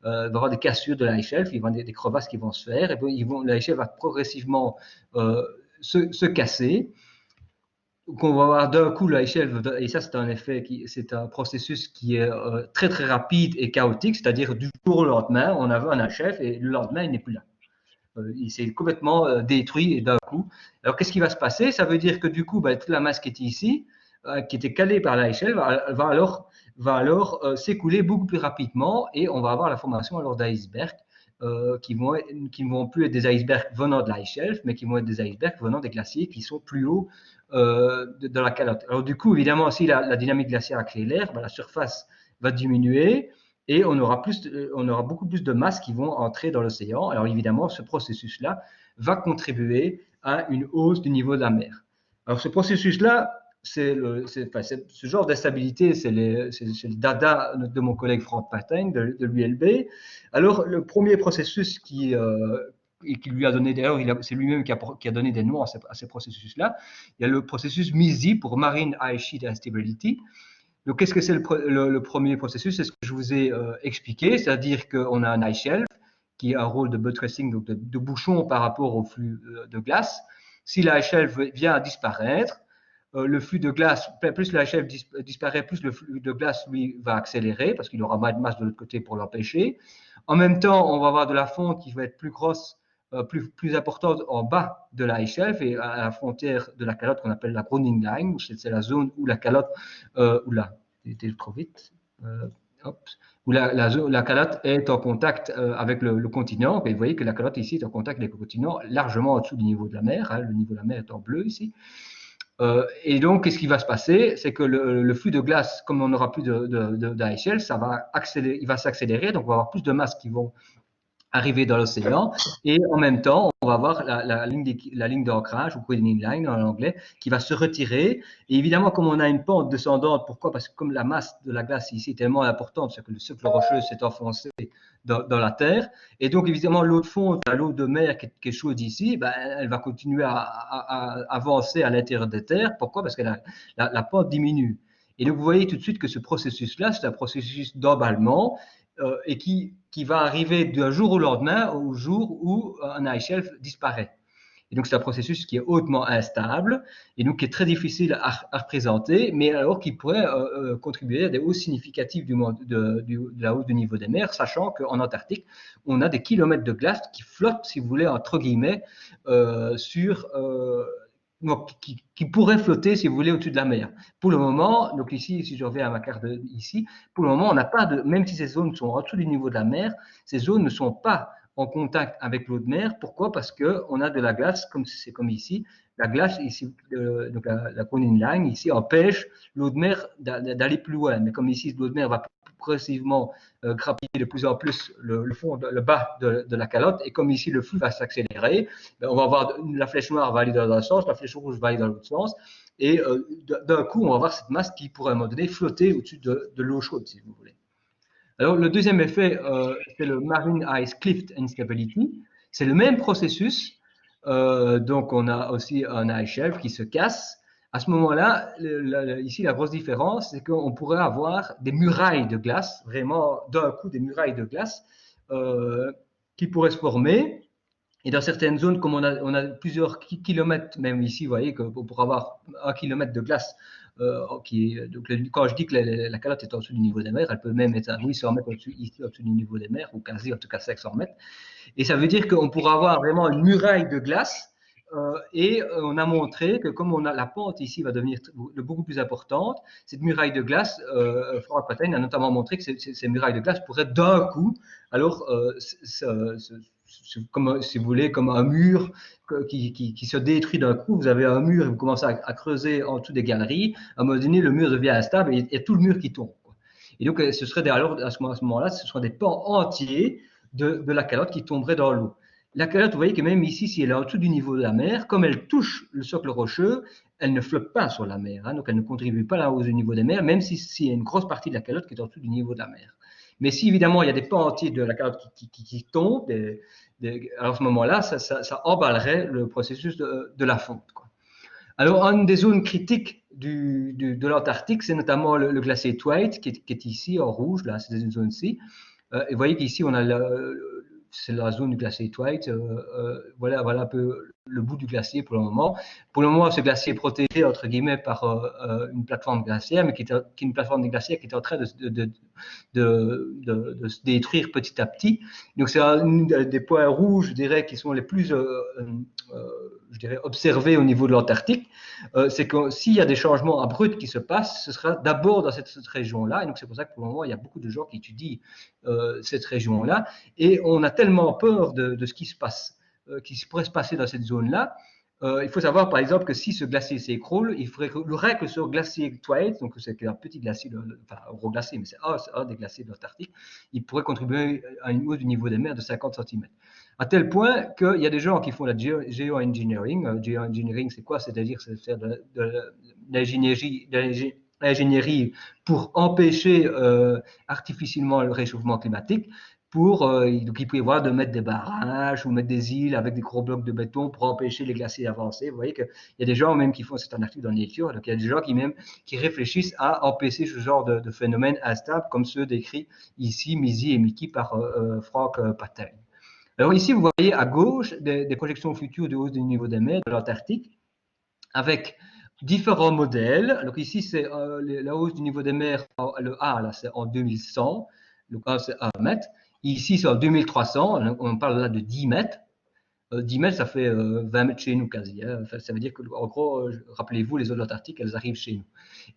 Il va avoir des cassures de l'ice shelf, il va y avoir des crevasses qui vont se faire, et puis l'ice shelf va progressivement se casser. Qu'on va avoir d'un coup l'ice shelf, et ça c'est un effet, c'est un processus qui est très très rapide et chaotique, c'est-à-dire du jour au lendemain, on avait un ice shelf et le lendemain il n'est plus là. Il s'est complètement détruit d'un coup. Alors, qu'est-ce qui va se passer? Ça veut dire que du coup, toute la masse qui était ici, qui était calée par la échelle, va alors s'écouler beaucoup plus rapidement et on va avoir la formation alors d'icebergs qui ne vont plus être des icebergs venant de l'ice shelf, mais qui vont être des icebergs venant des glaciers qui sont plus hauts de la calotte. Alors, du coup, évidemment, si la dynamique glaciaire accélère, la surface va diminuer et on aura beaucoup plus de masses qui vont entrer dans l'océan. Alors évidemment, ce processus-là va contribuer à une hausse du niveau de la mer. Alors ce processus-là, ce genre d'instabilité, c'est le dada de mon collègue Franck Patin de l'ULB. Alors le premier processus qui lui a donné, d'ailleurs, c'est lui-même qui a donné des noms à ces processus-là. Il y a le processus MISI pour Marine Ice Sheet Instability. Donc, qu'est-ce que c'est le premier processus? C'est ce que je vous ai expliqué, c'est-à-dire qu'on a un ice shelf qui a un rôle de buttressing, donc de bouchon par rapport au flux de glace. Si l'ice shelf vient à disparaître, le flux de glace, plus l'ice shelf disparaît, plus le flux de glace, lui, va accélérer parce qu'il aura moins de masse de l'autre côté pour l'empêcher. En même temps, on va avoir de la fonte qui va être plus grosse, plus importante en bas de l'ice shelf et à la frontière de la calotte qu'on appelle la grounding line, c'est la zone où la calotte, j'étais trop vite, où la calotte est en contact avec le continent. Et vous voyez que la calotte ici est en contact avec le continent largement au-dessous du niveau de la mer. Hein, le niveau de la mer est en bleu ici. Et donc, qu'est-ce qui va se passer? C'est que le flux de glace, comme on n'aura plus d'ice shelf, il va s'accélérer, donc on va avoir plus de masses qui vont arriver dans l'océan et en même temps on va avoir la ligne d'ancrage ou coiling line en anglais qui va se retirer et évidemment comme on a une pente descendante, pourquoi? Parce que comme la masse de la glace ici est tellement importante, c'est que le socle rocheux s'est enfoncé dans la terre et donc évidemment l'eau de fonte, l'eau de mer qui est chaude ici, elle va continuer à avancer à l'intérieur des terres. Pourquoi? Parce que la pente diminue. Et donc vous voyez tout de suite que ce processus-là, c'est un processus d'emballement et qui va arriver d'un jour au lendemain, au jour où un ice shelf disparaît. Et donc, c'est un processus qui est hautement instable et donc qui est très difficile à représenter, mais alors qui pourrait contribuer à des hausses significatives de la hausse du niveau des mers, sachant qu'en Antarctique, on a des kilomètres de glace qui flottent, si vous voulez, entre guillemets, donc, qui pourraient flotter, si vous voulez, au-dessus de la mer. Pour le moment, donc ici, si je reviens à ma carte ici, pour le moment, on n'a pas de, même si ces zones sont en dessous du niveau de la mer, ces zones ne sont pas en contact avec l'eau de mer. Pourquoi? Parce qu'on a de la glace, comme c'est comme ici. La glace, ici, donc la Conning Line, ici, empêche l'eau de mer d'aller plus loin. Mais comme ici, l'eau de mer va progressivement grappiller de plus en plus le fond, le bas de la calotte, et comme ici, le flux va s'accélérer, ben, on va avoir la flèche noire va aller dans un sens, la flèche rouge va aller dans l'autre sens, et d'un coup, on va avoir cette masse qui pourrait à un moment donné flotter au-dessus de l'eau chaude, si vous voulez. Alors, le deuxième effet, c'est le Marine Ice Cliff Instability. C'est le même processus. Donc, on a aussi un ice shelf qui se casse. À ce moment-là, ici, la grosse différence, c'est qu'on pourrait avoir des murailles de glace, vraiment d'un coup des murailles de glace qui pourraient se former. Et dans certaines zones, comme on a plusieurs kilomètres, même ici, vous voyez qu'on pourrait avoir 1 kilomètre de glace. Donc, quand je dis que la calotte est en dessous du niveau des mers, elle peut même être à 800 mètres au-dessus, ici, au-dessus du niveau des mers, ou quasi, en tout cas 500 mètres. Et ça veut dire qu'on pourra avoir vraiment une muraille de glace. Et on a montré que comme on a la pente ici va devenir beaucoup plus importante, cette muraille de glace, Frank Patten a notamment montré que ces murailles de glace pourraient d'un coup, alors comme, si vous voulez, comme un mur qui se détruit d'un coup. Vous avez un mur et vous commencez à creuser en dessous des galeries. À un moment donné, le mur devient instable et il y a tout le mur qui tombe. Et donc, ce serait alors à ce moment-là, ce seraient des pans entiers de la calotte qui tomberaient dans l'eau. La calotte, vous voyez que même ici, si elle est en dessous du niveau de la mer, comme elle touche le socle rocheux, elle ne flotte pas sur la mer. Hein, donc, elle ne contribue pas à la hausse du niveau des mers, même s'il y a une grosse partie de la calotte qui est en dessous du niveau de la mer. Mais si évidemment il y a des pans entiers de la calotte qui tombent, alors à ce moment-là, ça emballerait le processus de la fonte, quoi. Alors, une des zones critiques de l'Antarctique, c'est notamment le glacier Thwaites, qui est ici en rouge, là, c'est une zone-ci. Et vous voyez qu'ici, on a c'est la zone du glacier Thwaites. Voilà un peu le bout du glacier pour le moment. Pour le moment, ce glacier est protégé, entre guillemets, par une plateforme glaciaire, mais qui est une plateforme glaciaire qui est en train de se détruire petit à petit. Donc, c'est un des points rouges, je dirais, qui sont les plus je dirais, observés au niveau de l'Antarctique. C'est que s'il y a des changements abrupts qui se passent, ce sera d'abord dans cette région-là. Et donc, c'est pour ça que pour le moment, il y a beaucoup de gens qui étudient cette région-là. Et on a tellement peur de ce qui se passe, qui pourrait se passer dans cette zone-là. Il faut savoir, par exemple, que si ce glacier s'écroule, il faudrait que ce glacier Thwaites, donc c'est un petit glacier, enfin un gros glacier, mais c'est un des glaciers de l'Antarctique, il pourrait contribuer à une hausse du niveau des mers de 50 cm. À tel point qu'il y a des gens qui font la geoengineering. Geoengineering, c'est quoi? C'est-à-dire c'est faire de l'ingénierie pour empêcher artificiellement le réchauffement climatique. Donc il peut y avoir de mettre des barrages ou mettre des îles avec des gros blocs de béton pour empêcher les glaciers d'avancer. Vous voyez qu'il y a des gens même qui font, c'est un article dans Nature, donc il y a des gens qui réfléchissent à empêcher ce genre de phénomènes instables comme ceux décrits ici, Mizzi et Mickey par Frank Patten. Alors ici, vous voyez à gauche des projections futures de hausse du niveau des mers de l'Antarctique avec différents modèles. Alors ici, c'est la hausse du niveau des mers, le A, là, c'est en 2100, le A, c'est 1 mètre. Ici, c'est en 2300, on parle là de 10 mètres. 10 mètres, ça fait 20 mètres chez nous quasi. Hein. Enfin, ça veut dire que, en gros, rappelez-vous, les eaux de l'Antarctique, elles arrivent chez nous.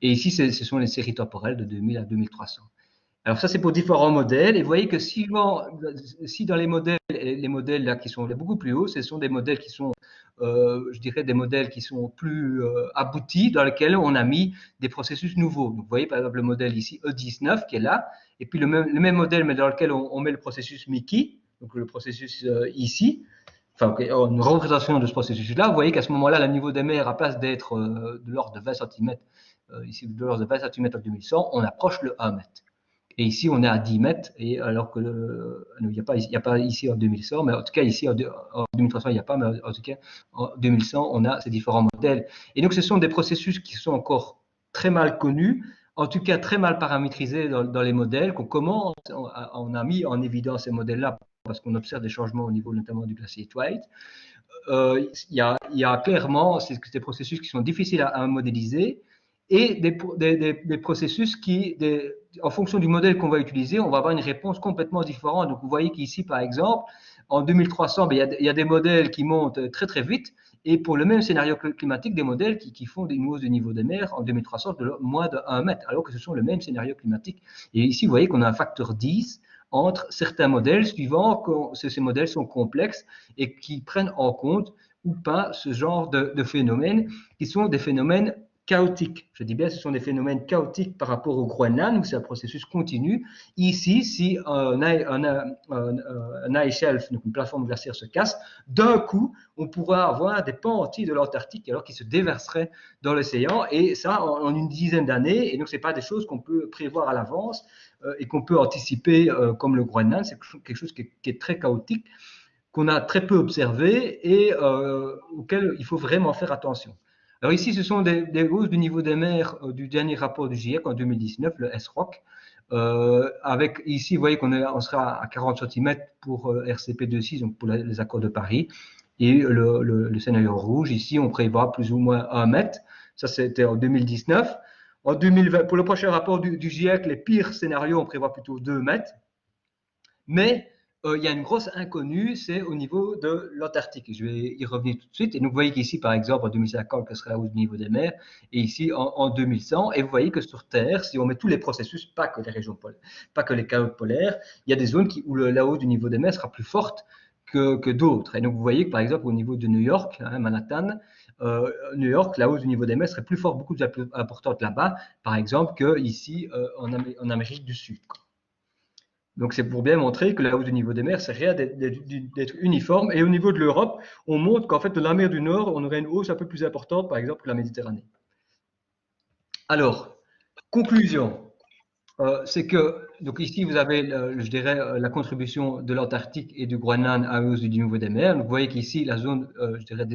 Et ici, ce sont les séries temporelles de 2000 à 2300. Alors ça, c'est pour différents modèles. Et vous voyez que si dans les modèles là qui sont beaucoup plus hauts, ce sont des modèles qui sont, je dirais, des modèles qui sont plus aboutis, dans lesquels on a mis des processus nouveaux. Donc, vous voyez par exemple le modèle ici E19 qui est là, et puis le même modèle, mais dans lequel on met le processus Mickey, donc le processus ici. Enfin, une représentation de ce processus-là. Vous voyez qu'à ce moment-là, le niveau des mers, à place d'être de l'ordre de 20 cm, ici de l'ordre de 20 cm en 2100, on approche le 1 mètre. Et ici, on est à 10 mètres, et alors que il n'y a pas ici en 2100, mais en tout cas ici en 2300, il n'y a pas, mais en tout cas en 2100, on a ces différents modèles. Et donc, ce sont des processus qui sont encore très mal connus. en tout cas très mal paramétrisés dans les modèles, qu'on commence, on a mis en évidence ces modèles-là parce qu'on observe des changements au niveau notamment du glacier Twilight. Il y a clairement des processus qui sont difficiles à modéliser et des processus qui, en fonction du modèle qu'on va utiliser, on va avoir une réponse complètement différente. Donc, vous voyez qu'ici, par exemple, en 2300, ben, il y a des modèles qui montent très, très vite. Et pour le même scénario climatique, des modèles qui font des hausses de niveau des mers en 2300 de moins de 1 mètre, alors que ce sont le même scénario climatique. Et ici, vous voyez qu'on a un facteur 10 entre certains modèles, suivant que ces modèles sont complexes et qui prennent en compte ou pas ce genre de phénomènes, qui sont des phénomènes chaotiques. Je dis bien, ce sont des phénomènes chaotiques par rapport au Groenland, où c'est un processus continu. Ici, si un ice shelf, donc une plateforme glaciaire, se casse, d'un coup, on pourra avoir des pans entiers de l'Antarctique alors qui se déverseraient dans l'océan, et ça en une dizaine d'années. Et donc, ce n'est pas des choses qu'on peut prévoir à l'avance et qu'on peut anticiper comme le Groenland. C'est quelque chose qui est très chaotique, qu'on a très peu observé et auquel il faut vraiment faire attention. Alors ici, ce sont des hausses du niveau des mers du dernier rapport du GIEC en 2019, le SROC. Avec ici, vous voyez on sera à 40 cm pour RCP26, donc pour les accords de Paris. Et le scénario rouge, ici, on prévoit plus ou moins 1 mètre. Ça, c'était en 2019. En 2020, pour le prochain rapport du GIEC, les pires scénarios, on prévoit plutôt 2 mètres. Mais il y a une grosse inconnue, c'est au niveau de l'Antarctique. Je vais y revenir tout de suite. Et donc, vous voyez qu'ici, par exemple, en 2050, ce sera la hausse du niveau des mers, et ici, en 2100. Et vous voyez que sur Terre, si on met tous les processus, pas que les régions polaires, pas que les calottes polaires, il y a des zones où la hausse du niveau des mers sera plus forte que d'autres. Et donc, vous voyez que, par exemple, au niveau de New York, Manhattan, New York, la hausse du niveau des mers serait plus forte, beaucoup plus importante là-bas, par exemple, qu'ici en Amérique du Sud. Donc, c'est pour bien montrer que la hausse du niveau des mers, c'est rien d'être uniforme. Et au niveau de l'Europe, on montre qu'en fait, de la mer du Nord, on aurait une hausse un peu plus importante, par exemple, que la Méditerranée. Alors, conclusion. C'est que, donc ici, vous avez, je dirais, la contribution de l'Antarctique et du Groenland à la hausse du niveau des mers. Donc, vous voyez qu'ici, la zone, je dirais,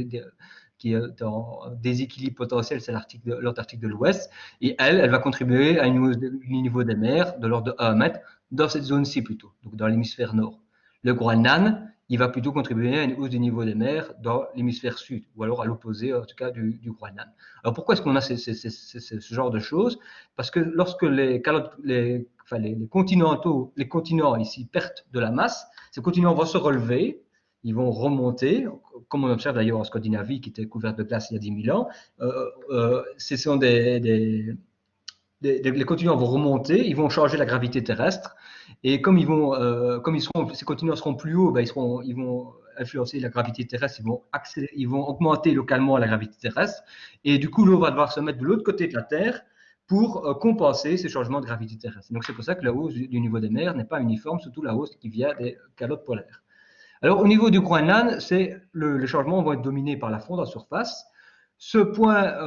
qui est en déséquilibre potentiel, c'est l'Antarctique de l'Ouest. Et elle va contribuer à une hausse du niveau des mers de l'ordre de 1 mètre dans cette zone-ci plutôt, donc dans l'hémisphère nord. Le Groenland, il va plutôt contribuer à une hausse du niveau des mers dans l'hémisphère sud, ou alors à l'opposé, en tout cas, du Groenland. Alors pourquoi est-ce qu'on a ce genre de choses? Parce que lorsque les continents ici perdent de la masse, ces continents vont se relever, ils vont remonter, comme on observe d'ailleurs en Scandinavie, qui était couverte de glace il y a 10 000 ans. Ce sont les continents vont remonter, ils vont changer la gravité terrestre, et comme ces continents seront plus hauts, ben, ils vont influencer la gravité terrestre, ils vont augmenter localement la gravité terrestre, et du coup l'eau va devoir se mettre de l'autre côté de la Terre pour compenser ces changements de gravité terrestre. Donc c'est pour ça que la hausse du niveau des mers n'est pas uniforme, surtout la hausse qui vient des calottes polaires. Alors au niveau du Groenland, les changements vont être dominés par la fonte en surface. Un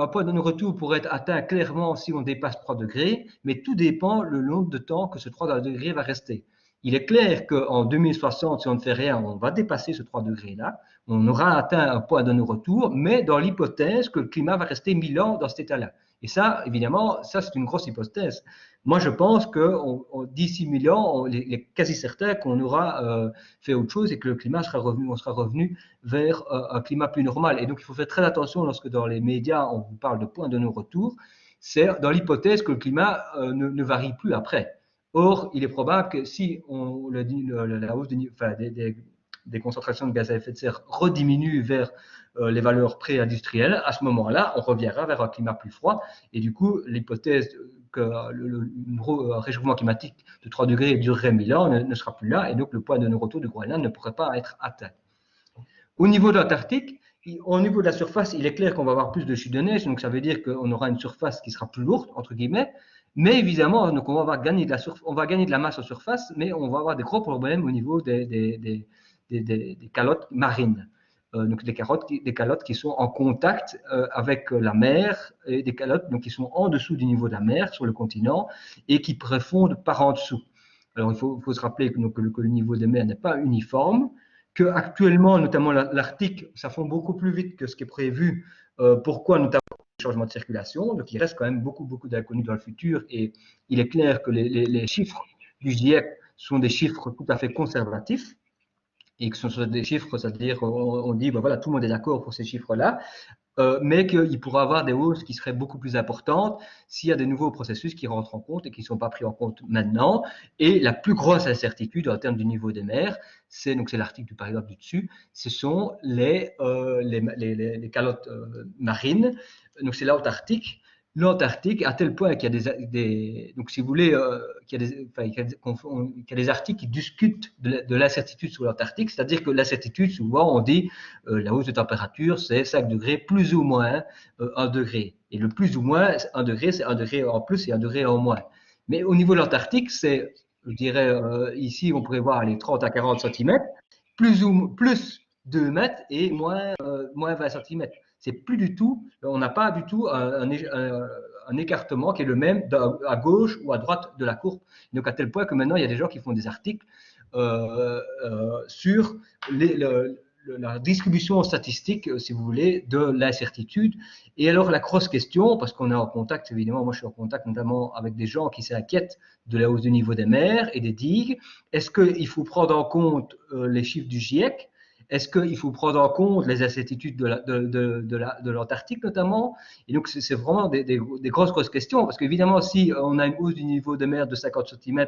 point de non-retour pourrait être atteint clairement si on dépasse 3 degrés, mais tout dépend le nombre de temps que ce 3 degrés va rester. Il est clair qu'en 2060, si on ne fait rien, on va dépasser ce 3 degrés-là. On aura atteint un point de non-retour, mais dans l'hypothèse que le climat va rester 1000 ans dans cet état-là. Et ça, évidemment, ça c'est une grosse hypothèse. Moi, je pense que d'ici 1000 ans, il est quasi certain qu'on aura fait autre chose et que le climat on sera revenu vers un climat plus normal. Et donc, il faut faire très attention lorsque dans les médias, on vous parle de point de non-retour. C'est dans l'hypothèse que le climat ne varie plus après. Or, il est probable que si la hausse des concentrations de gaz à effet de serre rediminue vers les valeurs pré-industrielles, à ce moment-là, on reviendra vers un climat plus froid. Et du coup, l'hypothèse que le réchauffement climatique de 3 degrés durerait 1000 ans ne sera plus là. Et donc, le point de non-retour du Groenland ne pourrait pas être atteint. Au niveau de l'Antarctique, au niveau de la surface, il est clair qu'on va avoir plus de chutes de neige. Donc, ça veut dire qu'on aura une surface qui sera plus lourde, entre guillemets. Mais évidemment, donc on va gagner de la masse en surface, mais on va avoir des gros problèmes au niveau des calottes marines. Donc des calottes qui sont en contact avec la mer, et des calottes donc, qui sont en dessous du niveau de la mer sur le continent et qui préfondent par en dessous. Alors il faut se rappeler que le niveau des mers n'est pas uniforme, que actuellement, notamment l'Arctique, ça fond beaucoup plus vite que ce qui est prévu. Pourquoi notamment changements de circulation. Donc, il reste quand même beaucoup d'inconnus dans le futur. Et il est clair que les chiffres du GIEC sont des chiffres tout à fait conservatifs. Et que ce sont des chiffres, c'est-à-dire on dit, ben voilà, tout le monde est d'accord pour ces chiffres-là, mais qu'il pourra y avoir des hausses qui seraient beaucoup plus importantes s'il y a des nouveaux processus qui rentrent en compte et qui ne sont pas pris en compte maintenant. Et la plus grosse incertitude en termes du niveau des mers, c'est l'article du paragraphe du dessus, ce sont les calottes marines. Donc c'est l'Antarctique. L'Antarctique, à tel point qu'il y a donc si vous voulez, qu'il y a des articles qui discutent de l'incertitude sur l'Antarctique, c'est-à-dire que l'incertitude, souvent, on dit la hausse de température, c'est 5 degrés, plus ou moins 1 degré. Et le plus ou moins 1 degré, c'est 1 degré en plus et 1 degré en moins. Mais au niveau de l'Antarctique, c'est, je dirais, ici, on pourrait voir les 30 à 40 cm, plus 2 mètres et moins 20 cm. C'est plus du tout, on n'a pas du tout un écartement qui est le même à gauche ou à droite de la courbe. Donc à tel point que maintenant il y a des gens qui font des articles sur la distribution statistique, si vous voulez, de l'incertitude. Et alors la grosse question, parce qu'on est en contact, évidemment, moi je suis en contact notamment avec des gens qui s'inquiètent de la hausse du niveau des mers et des digues. Est-ce qu'il faut prendre en compte les chiffres du GIEC? Est-ce qu'il faut prendre en compte les incertitudes de l'Antarctique notamment? Et donc, c'est vraiment des grosses questions, parce qu'évidemment, si on a une hausse du niveau de mer de 50 cm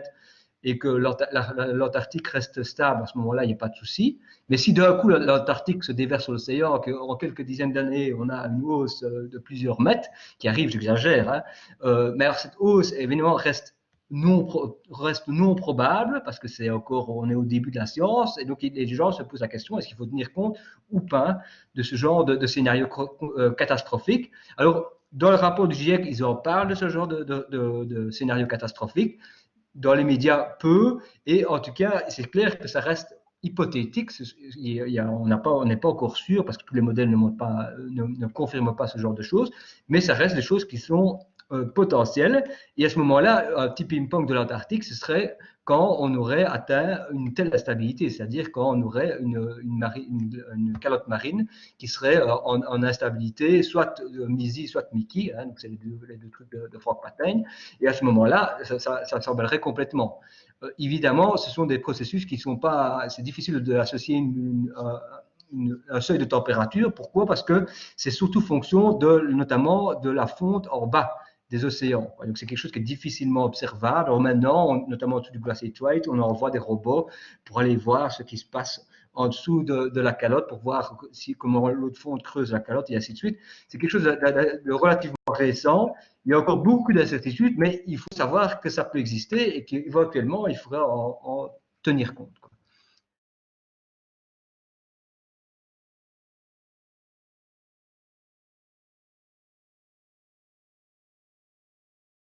et que l'Antarctique reste stable, à ce moment-là, il n'y a pas de souci. Mais si d'un coup, l'Antarctique se déverse sur l'océan, qu'en quelques dizaines d'années, on a une hausse de plusieurs mètres, qui arrive, j'exagère, hein, mais alors cette hausse, évidemment, reste non probable, parce que on est au début de la science, et donc les gens se posent la question, est-ce qu'il faut tenir compte ou pas de ce genre de scénario catastrophique? Alors, dans le rapport du GIEC, ils en parlent de ce genre de scénario catastrophique. Dans les médias, peu, et en tout cas, c'est clair que ça reste hypothétique. On n'est pas encore sûr, parce que tous les modèles ne confirment pas ce genre de choses, mais ça reste des choses qui sont potentiel. Et à ce moment-là, un petit ping-pong de l'Antarctique, ce serait quand on aurait atteint une telle instabilité, c'est-à-dire quand on aurait une calotte marine qui serait en instabilité, soit MISI, soit Mickey, hein, donc c'est les deux trucs de Franck Pataigne, et à ce moment-là, ça s'emballerait complètement. Évidemment, ce sont des processus qui sont pas, c'est difficile d'associer un seuil de température. Pourquoi? Parce que c'est surtout fonction notamment de la fonte en bas des océans. Donc c'est quelque chose qui est difficilement observable. Alors maintenant, notamment au-dessus du glacier Thwaites, on envoie des robots pour aller voir ce qui se passe en dessous de la calotte, pour voir comment l'eau de fonte creuse la calotte et ainsi de suite. C'est quelque chose de relativement récent. Il y a encore beaucoup d'incertitudes, mais il faut savoir que ça peut exister et qu'éventuellement, il faudra en tenir compte.